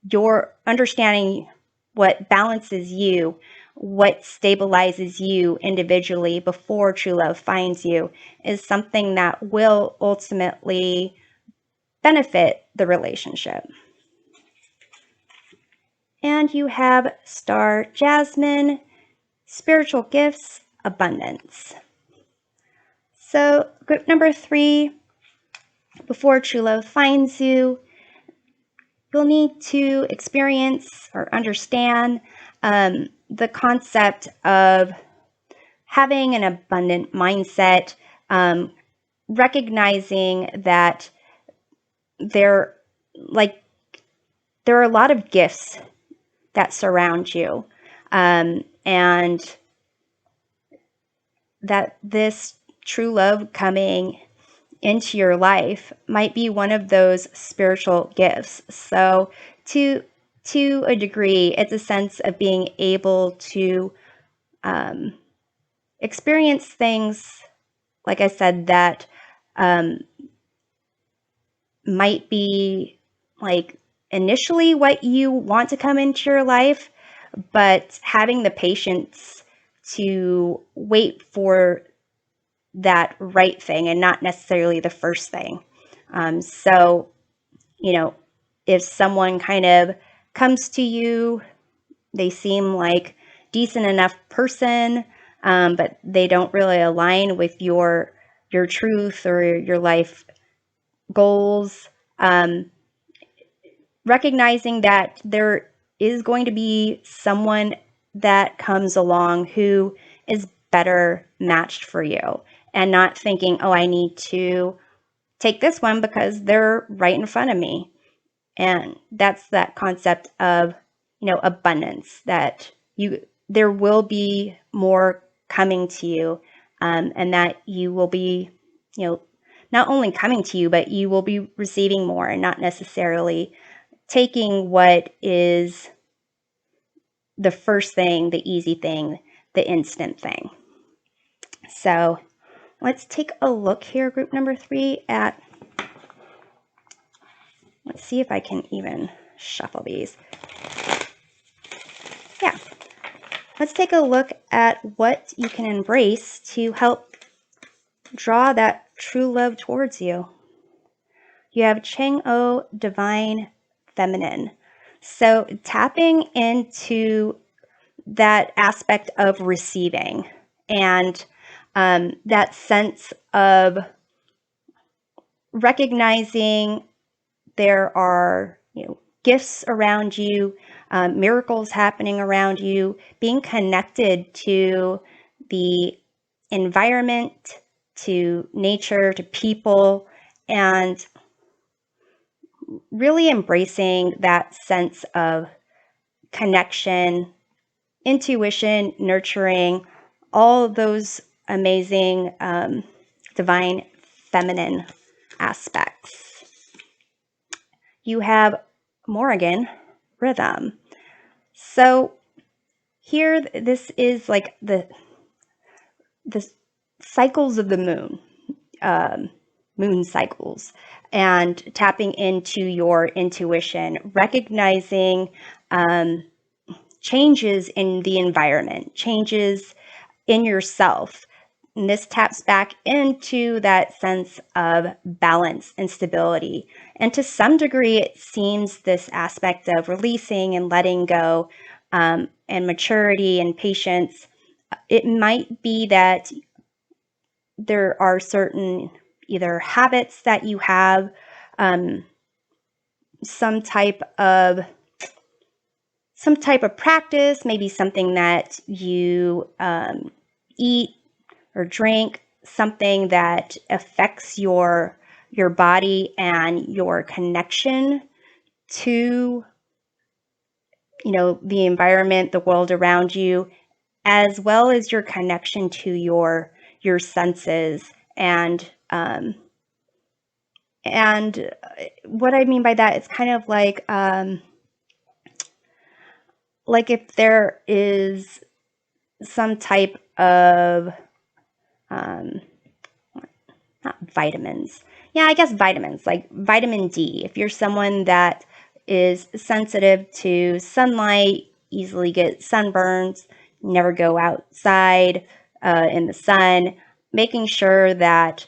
you're understanding what balances you, what stabilizes you individually before true love finds you, is something that will ultimately benefit the relationship. And you have Star Jasmine, spiritual gifts, abundance. So group number 3, before true love finds you, you'll need to experience or understand the concept of having an abundant mindset, recognizing that there are a lot of gifts that surround you, and that this true love coming into your life might be one of those spiritual gifts. So to a degree, it's a sense of being able to experience things, like I said, that might be initially what you want to come into your life, but having the patience to wait for that right thing and not necessarily the first thing. So, if someone kind of comes to you, they seem like decent enough person, but they don't really align with your truth or your life goals. Recognizing that there is going to be someone that comes along who is better matched for you, and not thinking, oh, I need to take this one because they're right in front of me. And that's that concept of, abundance, that there will be more coming to you, and that you will be, not only coming to you, but you will be receiving more and not necessarily taking what is the first thing, the easy thing, the instant thing. So let's take a look here, group number 3, at, let's see if I can even shuffle these. Yeah. Let's take a look at what you can embrace to help draw that true love towards you. You have Chang-O, Divine Feminine. So tapping into that aspect of receiving, and that sense of recognizing there are, gifts around you, miracles happening around you, being connected to the environment, to nature, to people, and really embracing that sense of connection, intuition, nurturing, all of those amazing divine feminine aspects. You have Morrigan, Rhythm. So here, this is like the cycles of the moon, moon cycles, and tapping into your intuition, recognizing changes in the environment, changes in yourself. And this taps back into that sense of balance and stability. And to some degree, it seems this aspect of releasing and letting go, and maturity and patience. It might be that there are certain either habits that you have, some type of practice, maybe something that you eat or drink, something that affects your body and your connection to, the environment, the world around you, as well as your connection to your senses. And what I mean by that is kind of like if there is some type of not vitamins. Yeah, I guess vitamins, like vitamin D. If you're someone that is sensitive to sunlight, easily get sunburns, never go outside in the sun, making sure that,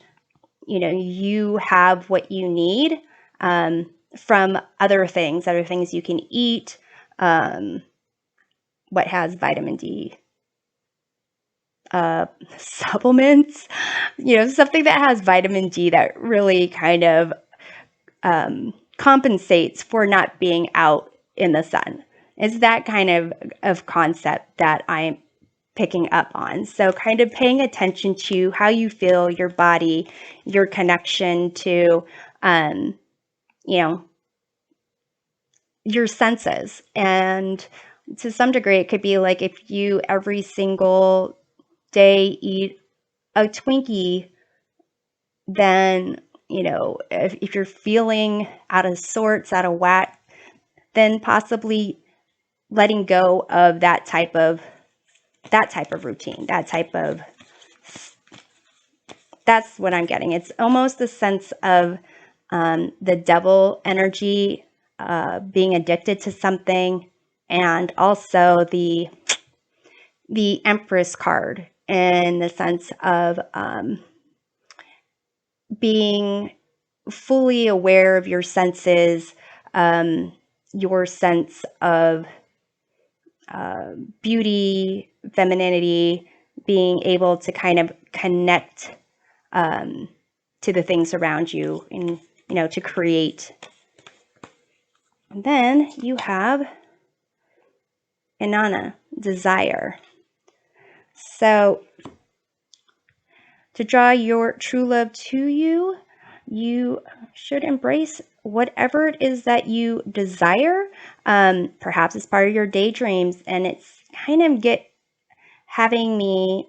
you have what you need from other things you can eat. What has vitamin D? Supplements, something that has vitamin D that really kind of compensates for not being out in the sun. It's that kind of concept that I'm picking up on. So kind of paying attention to how you feel, your body, your connection to, your senses. And to some degree, it could be like if you every single day eat a Twinkie, then, if you're feeling out of sorts, out of whack, then possibly letting go of that type of routine, that's what I'm getting. It's almost the sense of the devil energy, being addicted to something, and also the Empress card, in the sense of being fully aware of your senses, your sense of beauty, femininity, being able to kind of connect to the things around you and, to create. And then you have Inanna, desire. So to draw your true love to you, you should embrace whatever it is that you desire. Perhaps it's part of your daydreams, and it's kind of having me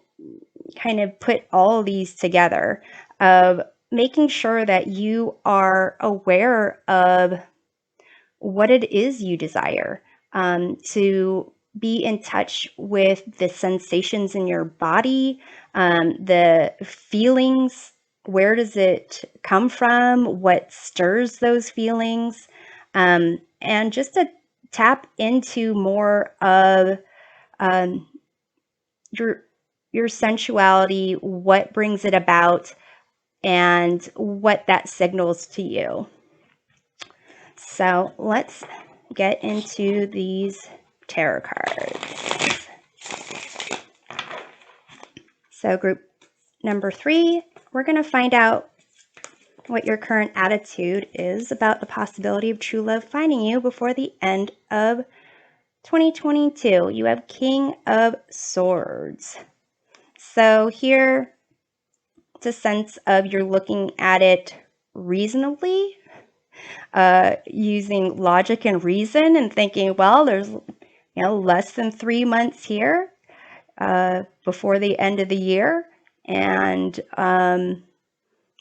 kind of put all of these together of making sure that you are aware of what it is you desire, to be in touch with the sensations in your body, the feelings. Where does it come from? What stirs those feelings? And just to tap into more of your sensuality, what brings it about, and what that signals to you. So let's get into these tarot cards. So group number 3, we're going to find out what your current attitude is about the possibility of true love finding you before the end of 2022. You have King of Swords. So here, it's a sense of you're looking at it reasonably, using logic and reason and thinking, well, there's less than 3 months here before the end of the year, and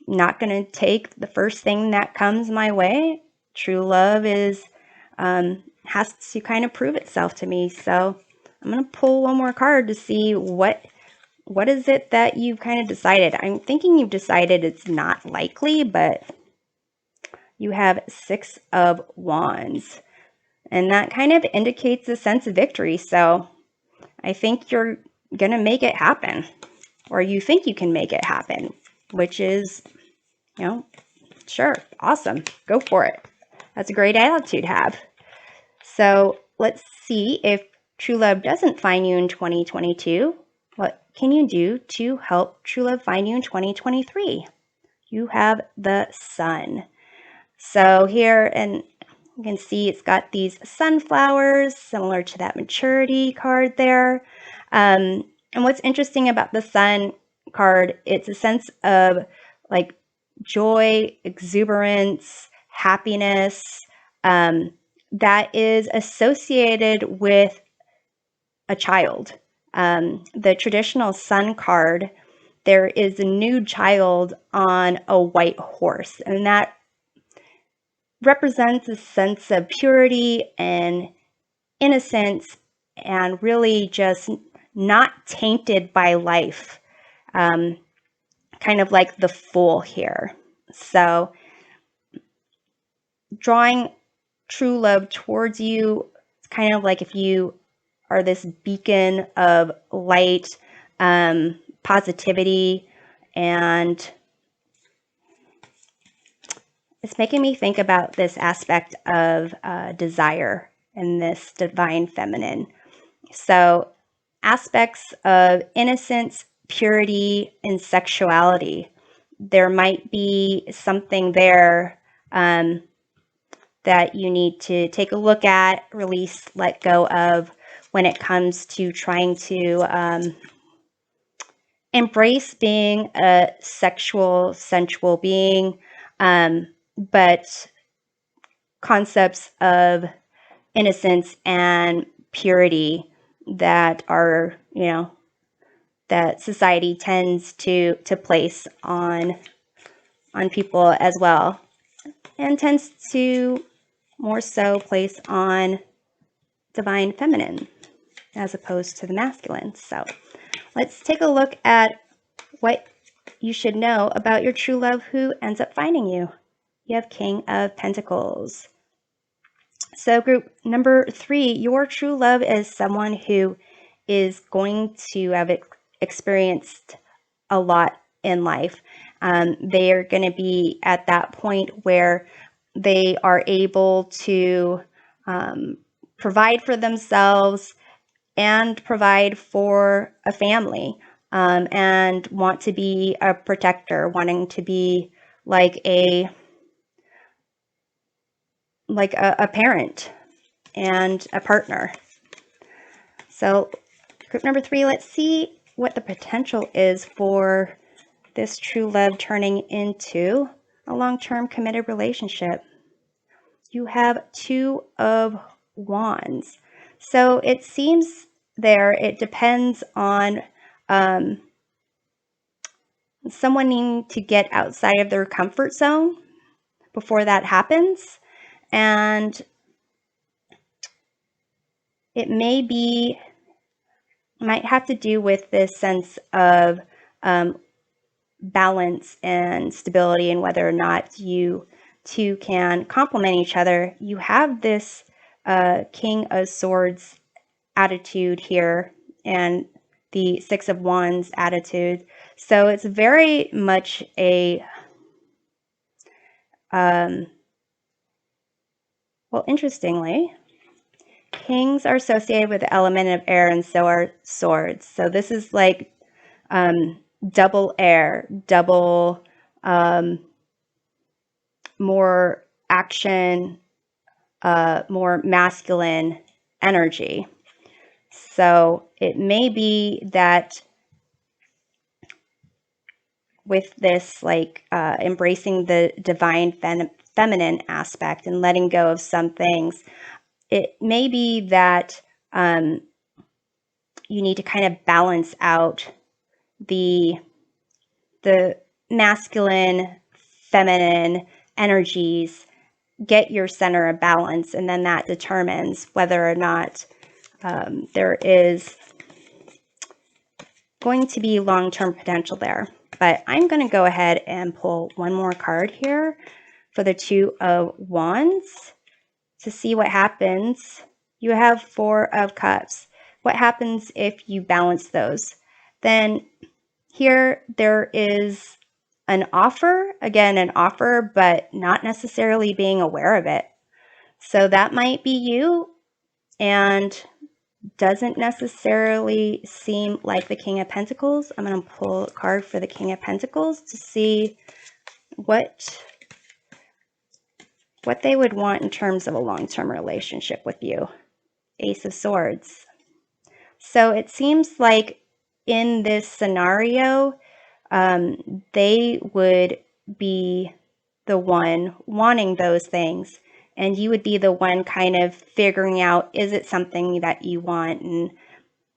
not going to take the first thing that comes my way. True love has to kind of prove itself to me. So I'm going to pull one more card to see what is it that you've kind of decided. I'm thinking you've decided it's not likely, but you have 6 of Wands, and that kind of indicates a sense of victory. So I think you're going to make it happen, or you think you can make it happen, which is, sure, awesome, go for it. That's a great attitude to have. So let's see, if true love doesn't find you in 2022, what can you do to help true love find you in 2023? You have the Sun. So here, and you can see it's got these sunflowers, similar to that maturity card there. And what's interesting about the Sun card, it's a sense of like joy, exuberance, happiness, that is associated with a child. The traditional Sun card, there is a nude child on a white horse, and that represents a sense of purity and innocence, and really just not tainted by life, kind of like the Fool here. So drawing true love towards you, it's kind of like if you are this beacon of light, positivity, and it's making me think about this aspect of desire and this divine feminine. So aspects of innocence, purity, and sexuality. There might be something there that you need to take a look at, release, let go of when it comes to trying to embrace being a sexual, sensual being, but concepts of innocence and purity that are, that society tends to place on people as well, and tends to more so place on divine feminine as opposed to the masculine. So let's take a look at what you should know about your true love who ends up finding you. You have King of Pentacles. So group number 3, your true love is someone who is going to have experienced a lot in life. They are going to be at that point where they are able to provide for themselves and provide for a family. and want to be a protector, wanting to be like a parent and a partner. So group number 3, let's see what the potential is for this true love turning into a long-term committed relationship. You have 2 of Wands. So it seems it depends on someone needing to get outside of their comfort zone before that happens. And it might have to do with this sense of balance and stability, and whether or not you two can complement each other. You have this King of Swords attitude here and the Six of Wands attitude. So it's very much a well, interestingly, kings are associated with the element of air, and so are swords. So this is like double air, double more action, more masculine energy. So it may be that with this, like embracing the divine feminine aspect and letting go of some things, it may be that you need to kind of balance out the masculine, feminine energies, get your center of balance, and then that determines whether or not there is going to be long-term potential there. But I'm going to go ahead and pull one more card here for the 2 of Wands to see what happens. You have 4 of Cups. What happens if you balance those? Then here there is an offer, again, an offer, but not necessarily being aware of it. So that might be you, and doesn't necessarily seem like the King of Pentacles. I'm going to pull a card for the King of Pentacles to see what they would want in terms of a long-term relationship with you. Ace of Swords. So it seems like in this scenario, they would be the one wanting those things, and you would be the one kind of figuring out, is it something that you want, and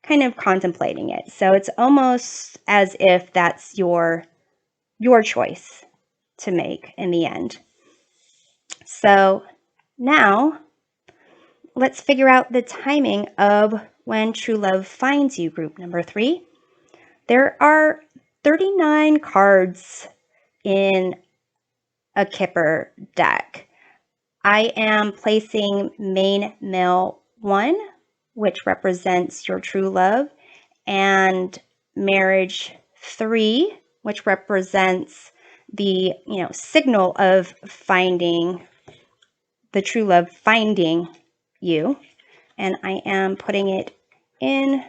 kind of contemplating it. So it's almost as if that's your choice to make in the end. So now let's figure out the timing of when true love finds you, group number 3. There are 39 cards in a Kipper deck. I am placing main male 1, which represents your true love, and marriage 3, which represents the signal of finding the true love, finding you. And I am putting it in.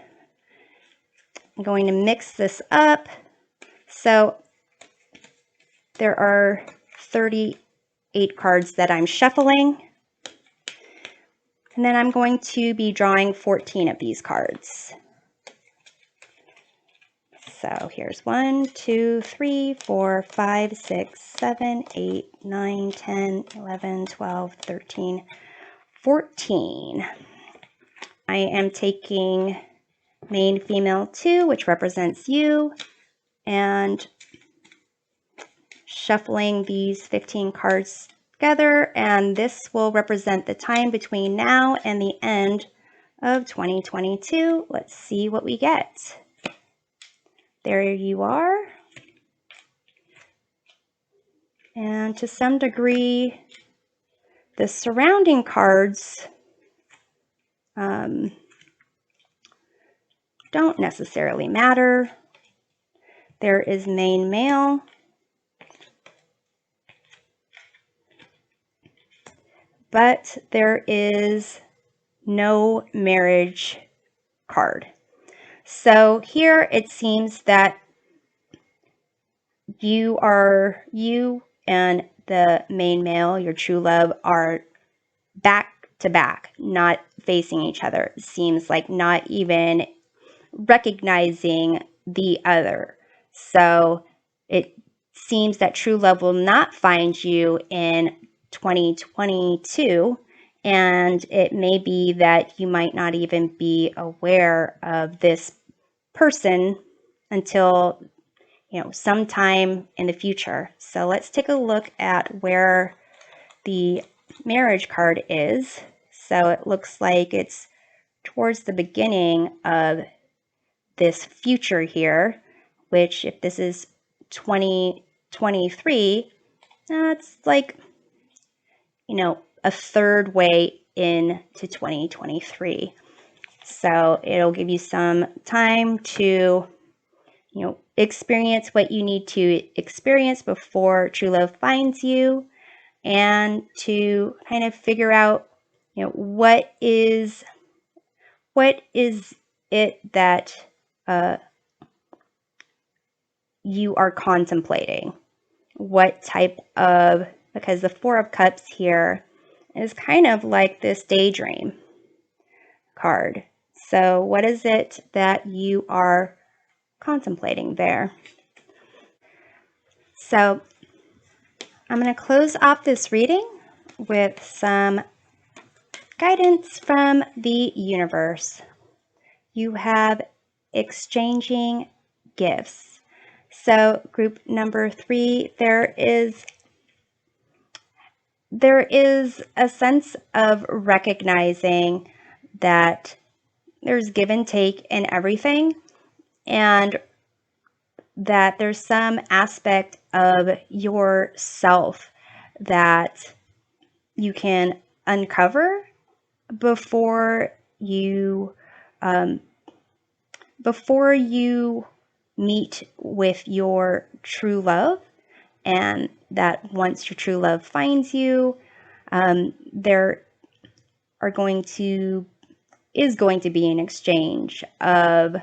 I'm going to mix this up. So there are 38 cards that I'm shuffling. And then I'm going to be drawing 14 of these cards. So here's 1, 2, 3, 4, 5, 6, 7, 8, 9, 10, 11, 12, 13, 14. I am taking main female 2, which represents you, and shuffling these 15 cards together, and this will represent the time between now and the end of 2022. Let's see what we get. There you are. And to some degree, the surrounding cards don't necessarily matter. There is main male, but there is no marriage card. So here it seems that you and the main male, your true love, are back to back, not facing each other. It seems like not even recognizing the other. So it seems that true love will not find you in 2022. And it may be that you might not even be aware of this person until, sometime in the future. So let's take a look at where the marriage card is. So it looks like it's towards the beginning of this future here, which if this is 2023, that's like, a third way into 2023. So it'll give you some time to, experience what you need to experience before true love finds you, and to kind of figure out, what is it that you are contemplating. What type of, because the Four of Cups here is kind of like this daydream card. So what is it that you are contemplating there? So I'm going to close off this reading with some guidance from the universe. You have exchanging gifts. So group number 3, there is a sense of recognizing that there's give and take in everything, and that there's some aspect of yourself that you can uncover before you meet with your true love, and that once your true love finds you, there is going to be an exchange of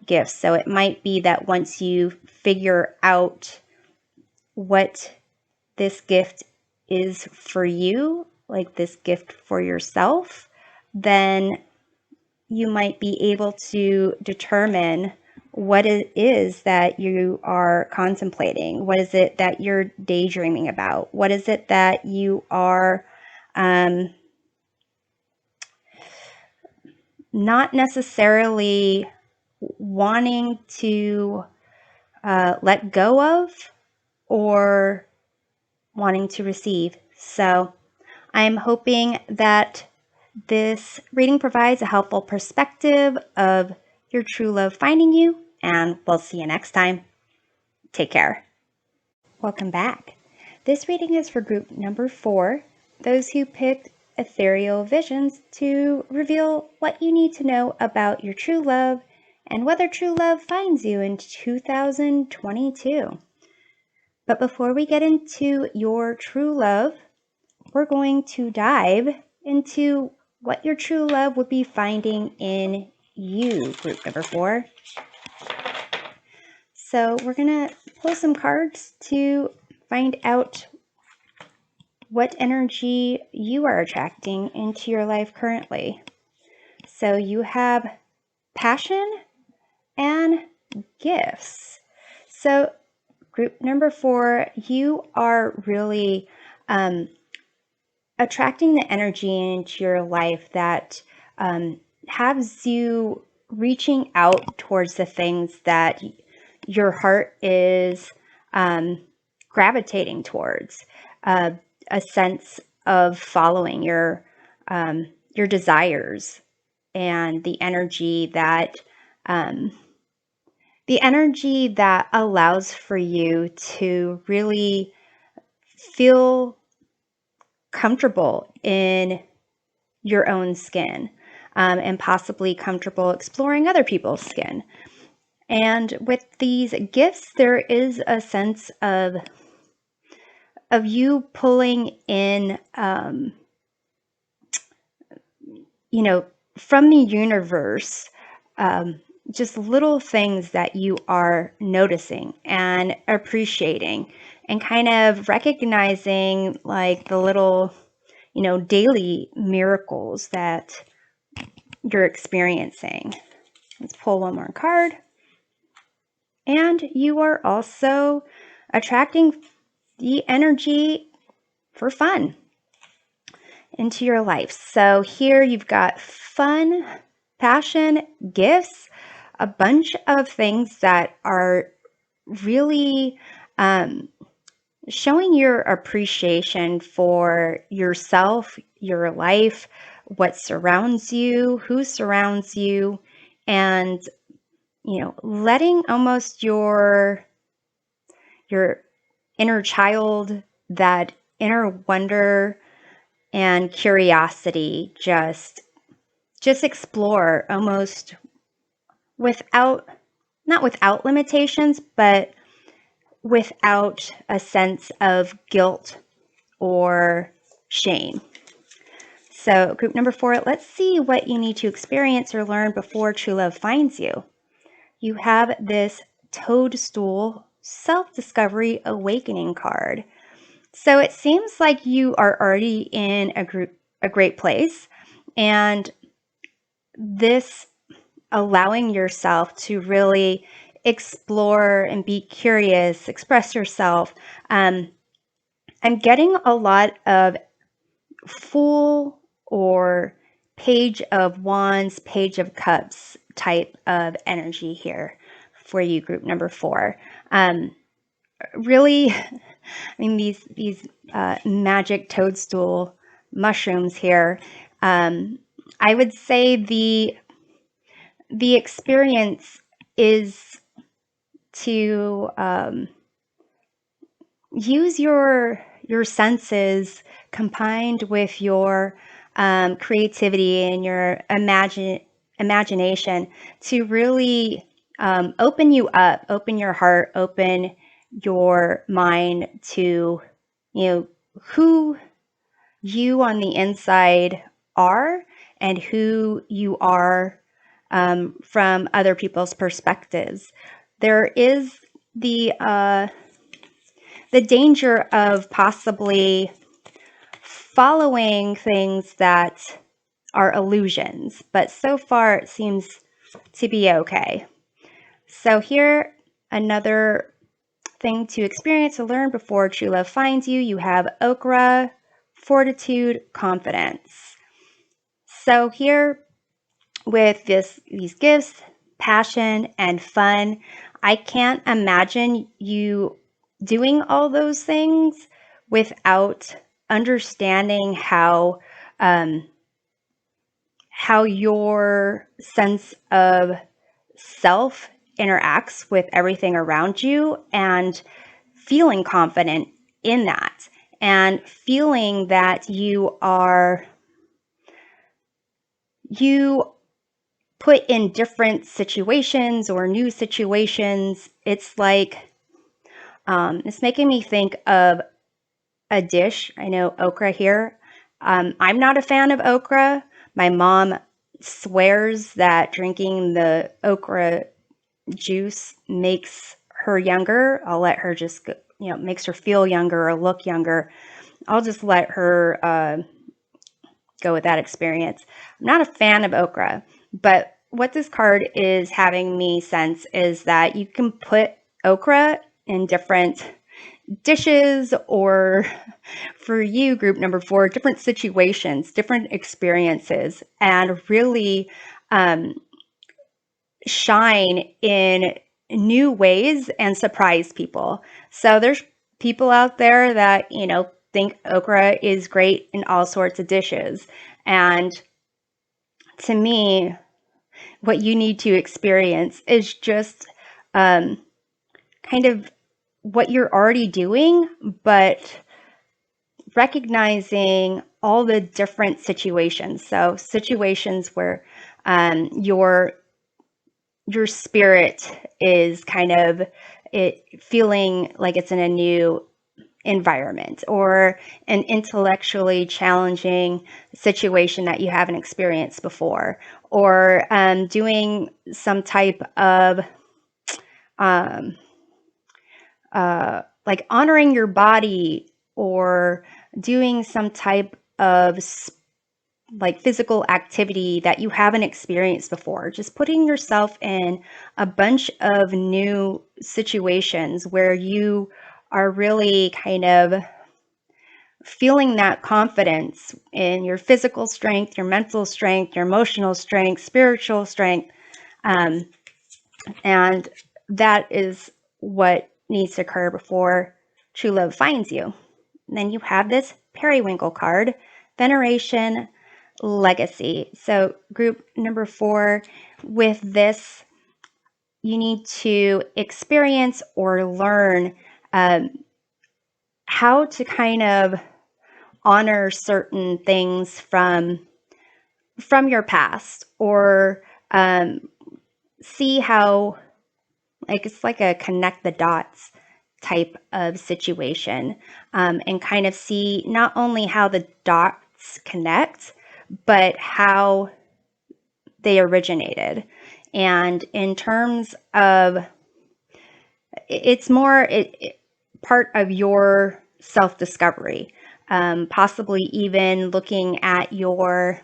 gifts. So it might be that once you figure out what this gift is for you, like this gift for yourself, then you might be able to determine what it is that you are contemplating. What is it that you're daydreaming about? What is it that you are not necessarily wanting to let go of, or wanting to receive? So I'm hoping that this reading provides a helpful perspective of your true love finding you, and we'll see you next time. Take care. Welcome back. This reading is for group number 4, those who picked Ethereal Visions, to reveal what you need to know about your true love and whether true love finds you in 2022. But before we get into your true love, we're going to dive into what your true love would be finding in you, group number 4. So we're going to pull some cards to find out what energy you are attracting into your life currently. So you have passion and gifts. So group number 4, you are really attracting the energy into your life that has you reaching out towards the things that your heart is gravitating towards. A sense of following your desires, and the energy that allows for you to really feel comfortable in your own skin, and possibly comfortable exploring other people's skin. And with these gifts, there is a sense of you pulling in, from the universe, just little things that you are noticing and appreciating, and kind of recognizing like the little, daily miracles that you're experiencing. Let's pull one more card. And you are also attracting the energy for fun into your life. So here you've got fun, passion, gifts, a bunch of things that are really showing your appreciation for yourself, your life, what surrounds you, who surrounds you, and letting almost your inner child, that inner wonder and curiosity, just explore almost not without limitations, but without a sense of guilt or shame. So group number 4, let's see what you need to experience or learn before true love finds you. You have this Toadstool Self-Discovery Awakening card. So it seems like you are already in a great place, and this allowing yourself to really explore and be curious, express yourself. I'm getting a lot of Fool or Page of Wands, Page of Cups type of energy here for you, group number 4. Really, I mean, these magic toadstool mushrooms here. I would say the experience is to use your senses combined with your creativity and your imagination to really open you up, open your heart, open your mind to who you on the inside are and who you are from other people's perspectives. There is the danger of possibly following things that are illusions, but so far it seems to be okay. So here, another thing to experience or learn before true love finds you. You have Okra, Fortitude, Confidence. So here, with these gifts, passion, and fun, I can't imagine you doing all those things without understanding how your sense of self interacts with everything around you, and feeling confident in that, and feeling that you put in different situations or new situations. It's like it's making me think of a dish. I know okra here. I'm not a fan of okra. My mom swears that drinking the okra juice makes her younger. I'll let her just go, makes her feel younger or look younger. I'll just let her go with that experience. I'm not a fan of okra, but what this card is having me sense is that you can put okra in different dishes, or for you, group number 4, different situations, different experiences, and really shine in new ways and surprise people. So there's people out there that, think okra is great in all sorts of dishes. And to me, what you need to experience is just kind of what you're already doing, but recognizing all the different situations. So situations where your spirit is kind of feeling like it's in a new environment or an intellectually challenging situation that you haven't experienced before, or doing some type of like honoring your body, or doing some type of like physical activity that you haven't experienced before. Just putting yourself in a bunch of new situations where you are really kind of feeling that confidence in your physical strength, your mental strength, your emotional strength, spiritual strength. And that is what needs to occur before true love finds you. And then you have this periwinkle card, Veneration, Legacy. So group number 4, with this, you need to experience or learn how to kind of honor certain things from your past, or see how, like, it's like a connect the dots type of situation, and kind of see not only how the dots connect, but how they originated. And in terms of, it's more part of your self-discovery, possibly even looking at your,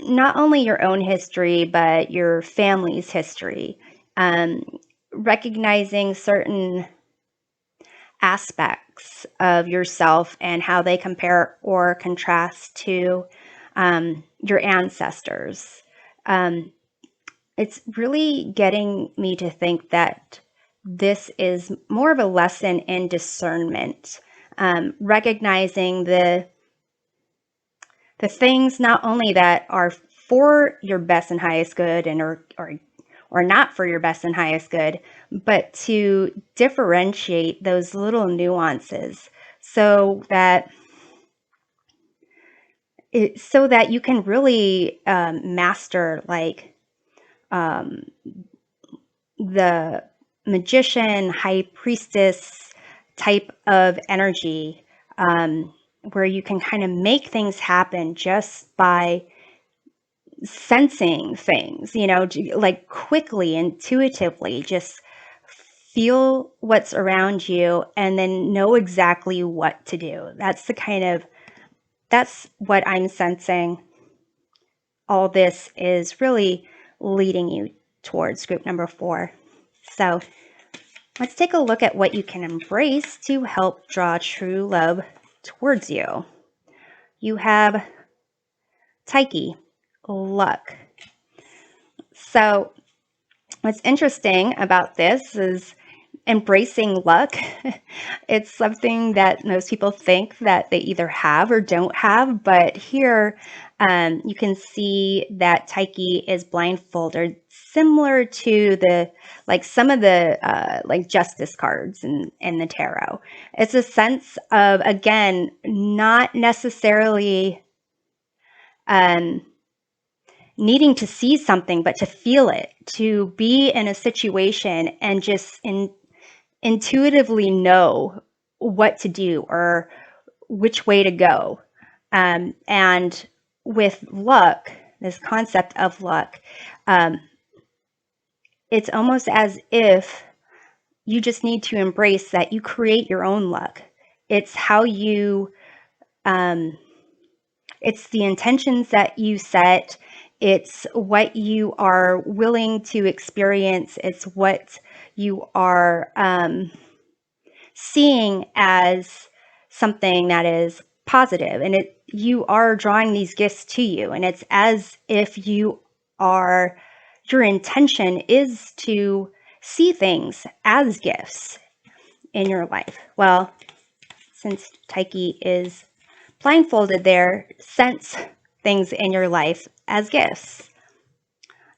not only your own history, but your family's history, recognizing certain aspects of yourself and how they compare or contrast to your ancestors. It's really getting me to think that this is more of a lesson in discernment, recognizing the things not only that are for your best and highest good, and or not for your best and highest good, but to differentiate those little nuances so that you can really master, like, the magician, high priestess type of energy, where you can kind of make things happen just by sensing things, like quickly, intuitively, just feel what's around you and then know exactly what to do. That's what I'm sensing. All this is really leading you towards group number 4. So let's take a look at what you can embrace to help draw true love towards you. You have Taiki, luck. So what's interesting about this is embracing luck. It's something that most people think that they either have or don't have, but here you can see that Taiki is blindfolded, similar to some of the like justice cards in the tarot. It's a sense of, again, not necessarily needing to see something, but to feel it, to be in a situation and just intuitively know what to do or which way to go. And with luck, this concept of luck, it's almost as if you just need to embrace that you create your own luck. It's how you, it's the intentions that you set. It's what you are willing to experience. It's what you are seeing as something that is positive, and you are drawing these gifts to you, and it's as if your intention is to see things as gifts in your life. Well, since Taiki is blindfolded there, sense things in your life as gifts.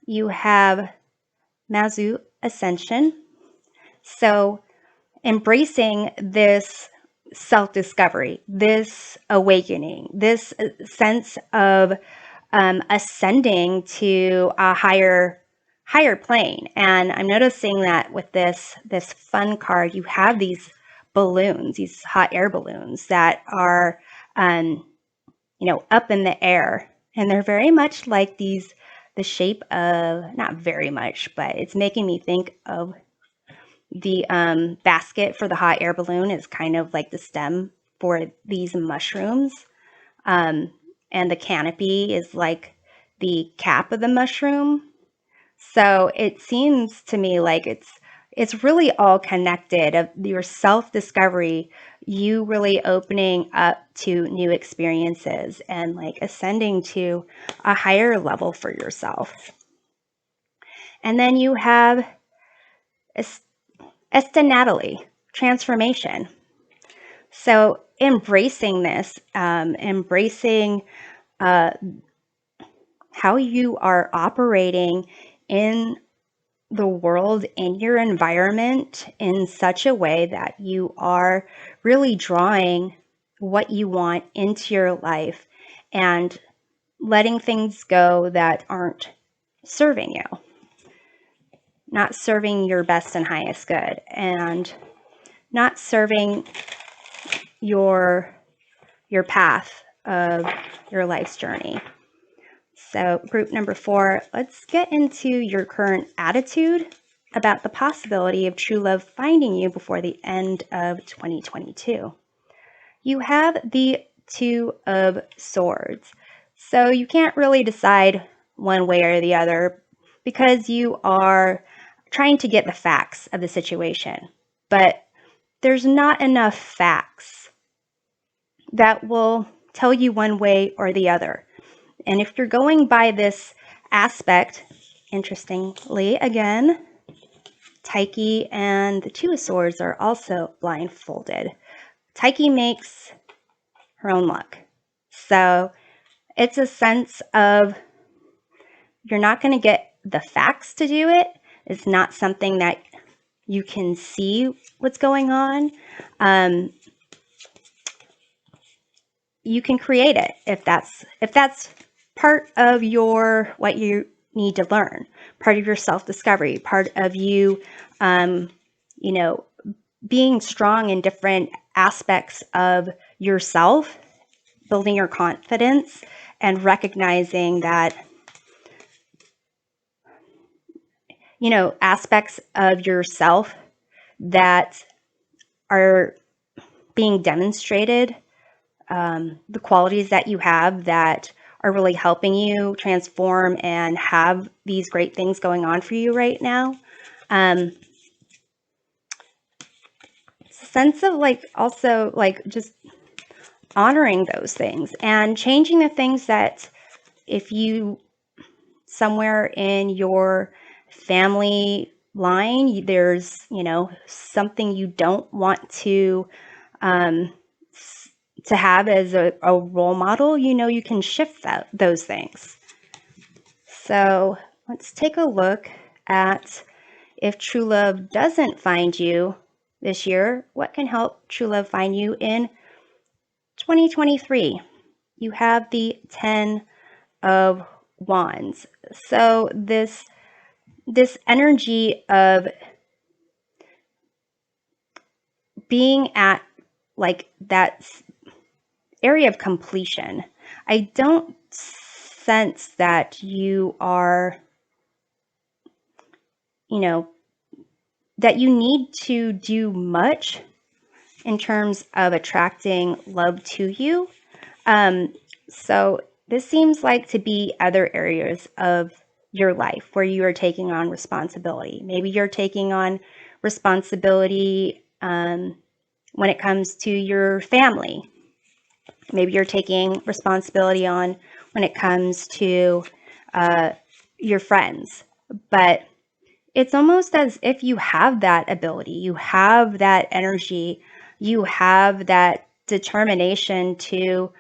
You have Mazu Ascension. So embracing this self-discovery, this awakening, this sense of ascending to a higher plane. And I'm noticing that with this fun card, you have these balloons, these hot air balloons that are, up in the air. And they're very much like the shape of, not very much, but it's making me think of the basket for the hot air balloon is kind of like the stem for these mushrooms. And the canopy is like the cap of the mushroom. So it seems to me like it's really all connected of your self-discovery, you really opening up to new experiences and like ascending to a higher level for yourself. And then you have estenatally, transformation. So embracing this, embracing how you are operating in the world, in your environment, in such a way that you are really drawing what you want into your life and letting things go that aren't serving you, not serving your best and highest good, and not serving your path of your life's journey. So group number 4, let's get into your current attitude about the possibility of true love finding you before the end of 2022. You have the 2 of Swords. So you can't really decide one way or the other because you are trying to get the facts of the situation. But there's not enough facts that will tell you one way or the other. And if you're going by this aspect, interestingly, again, Taiki and the 2 of Swords are also blindfolded. Taiki makes her own luck. So it's a sense of you're not going to get the facts to do it. It's not something that you can see what's going on. You can create it if that's part of your what you need to learn, part of your self-discovery, part of you, being strong in different aspects of yourself, building your confidence, and recognizing that, aspects of yourself that are being demonstrated, the qualities that you have that are really helping you transform and have these great things going on for you right now. Sense of also just honoring those things and changing the things that if you somewhere in your family line, there's, something you don't want to have as a role model, you can shift those things. So let's take a look at if true love doesn't find you this year, what can help true love find you in 2023? You have the 10 of Wands. So this energy of being at that area of completion. I don't sense that you are, that you need to do much in terms of attracting love to you. So this seems like to be other areas of your life where you are taking on responsibility. Maybe you're taking on responsibility when it comes to your family. Maybe you're taking responsibility on when it comes to your friends. But it's almost as if you have that ability, you have that energy, you have that determination to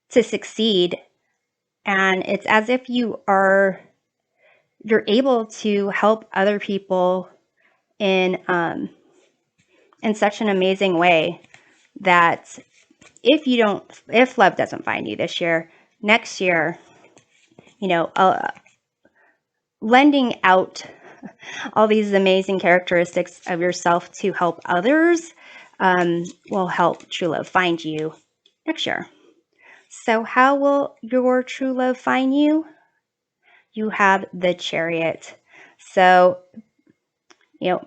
succeed. And it's as if you're able to help other people in such an amazing way that if love doesn't find you this year, next year, lending out all these amazing characteristics of yourself to help others will help true love find you next year. So how will your true love find you? You have the Chariot. So,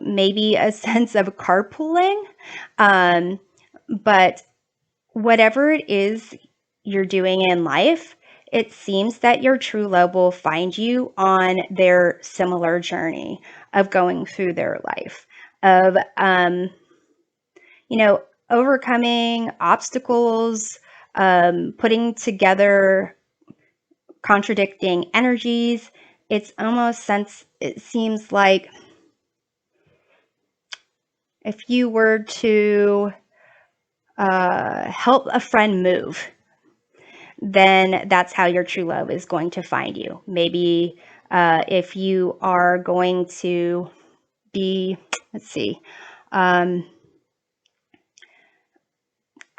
maybe a sense of carpooling, but whatever it is you're doing in life, it seems that your true love will find you on their similar journey of going through their life, of, overcoming obstacles, putting together contradicting energies. It seems like if you were to help a friend move, then that's how your true love is going to find you. Maybe if you are going to be,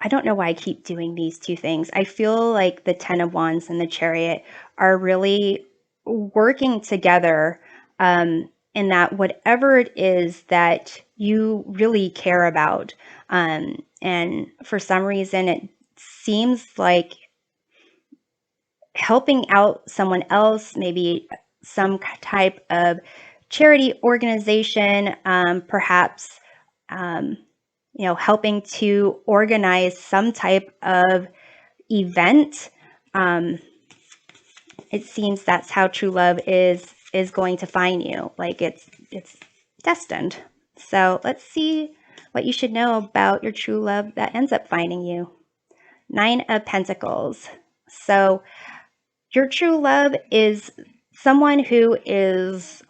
I don't know why I keep doing these two things. I feel like the Ten of Wands and the Chariot are really working together in that whatever it is that you really care about. And for some reason, it seems like helping out someone else, maybe some type of charity organization, perhaps helping to organize some type of event. It seems that's how true love is going to find you. Like it's destined. So let's see what you should know about your true love that ends up finding you. 9 of Pentacles. So your true love is someone who is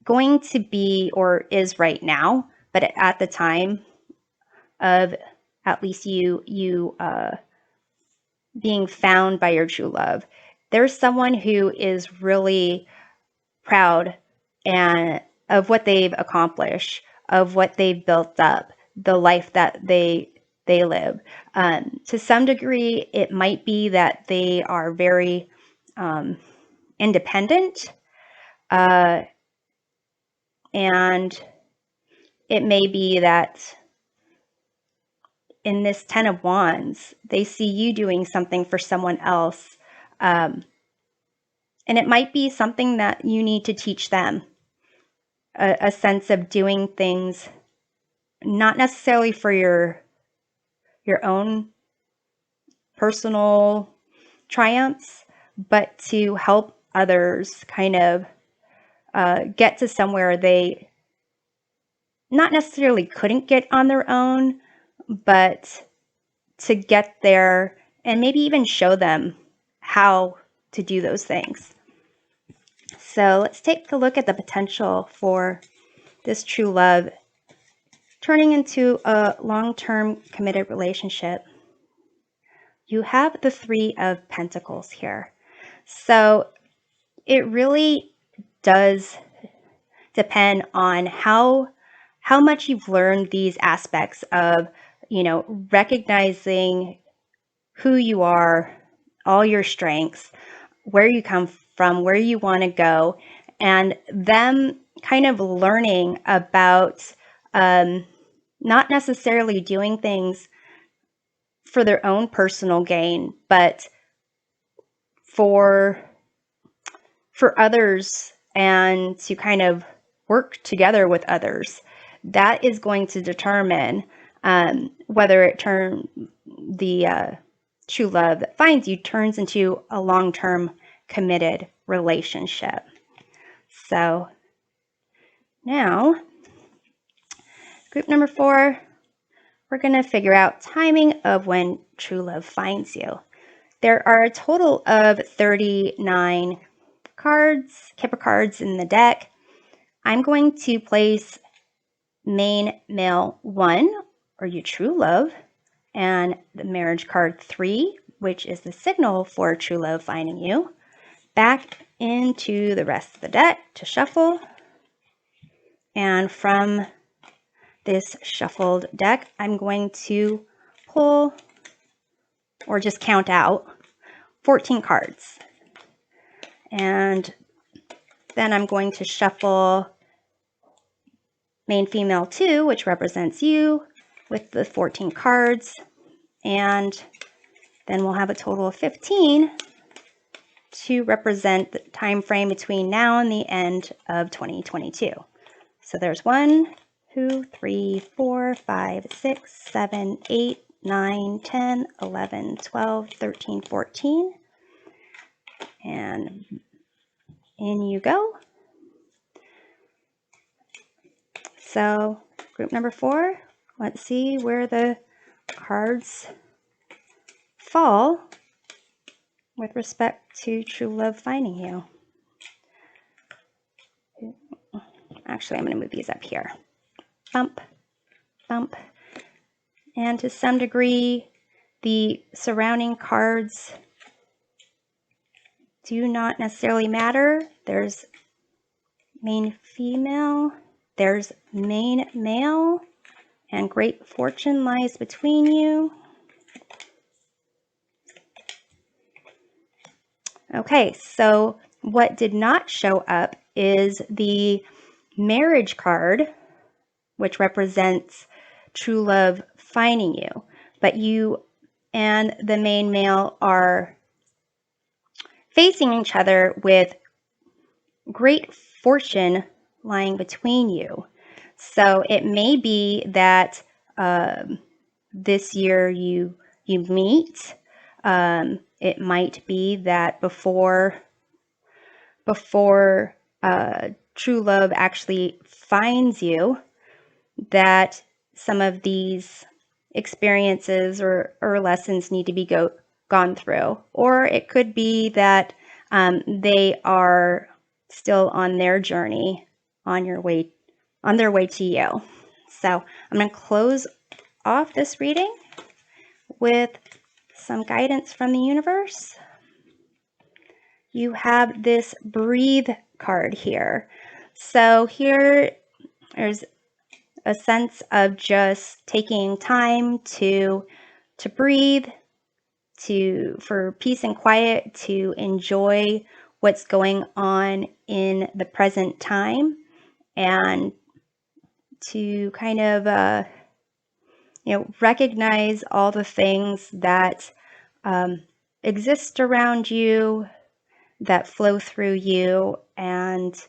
going to be, or is right now, but at the time of at least you being found by your true love, there's someone who is really proud and of what they've accomplished, of what they've built up, the life that they live. To some degree, it might be that they are very independent, and it may be that in this Ten of Wands, they see you doing something for someone else. And it might be something that you need to teach them, a sense of doing things not necessarily for your own personal triumphs, but to help others kind of get to somewhere they not necessarily couldn't get on their own, but to get there and maybe even show them how to do those things. So let's take a look at the potential for this true love turning into a long-term committed relationship. You have the 3 of Pentacles here. So it really does depend on how much you've learned these aspects of, recognizing who you are, all your strengths, where you come from, where you want to go, and them kind of learning about not necessarily doing things for their own personal gain, but for others, and to kind of work together with others. That is going to determine whether the true love that finds you turns into a long-term committed relationship. So now, group number 4, we're going to figure out timing of when true love finds you. There are a total of 39 cards, Kipper cards in the deck. I'm going to place main male 1, or your true love, and the marriage card 3, which is the signal for true love finding you, back into the rest of the deck to shuffle. And from this shuffled deck, I'm going to pull, or just count out, 14 cards. And Then I'm going to shuffle main female 2, which represents you, with the 14 cards. And then we'll have a total of 15 to represent the time frame between now and the end of 2022. So there's 1, 2, 3, 4, 5, 6, 7, 8, 9, 10, 11, 12, 13, 14. And in you go. So group number 4, let's see where the cards fall with respect to true love finding you. Actually, I'm going to move these up here. Bump, bump. And to some degree, the surrounding cards do not necessarily matter. There's main female, there's main male, and great fortune lies between you. Okay, so what did not show up is the marriage card, which represents true love finding you. But you and the main male are facing each other with great fortune lying between you. So it may be that this year you meet. It might be that before true love actually finds you, that some of these experiences or lessons need to be gone through. Or it could be that they are still on their journey, on their way to you. So I'm going to close off this reading with some guidance from the universe. You have this breathe card here. So here there's a sense of just taking time to breathe, for peace and quiet, to enjoy what's going on in the present time, and to kind of recognize all the things that exist around you, that flow through you, and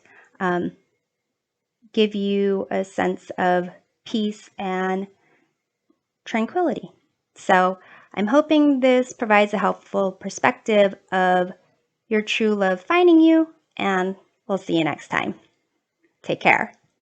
give you a sense of peace and tranquility. So I'm hoping this provides a helpful perspective of your true love finding you, and we'll see you next time. Take care.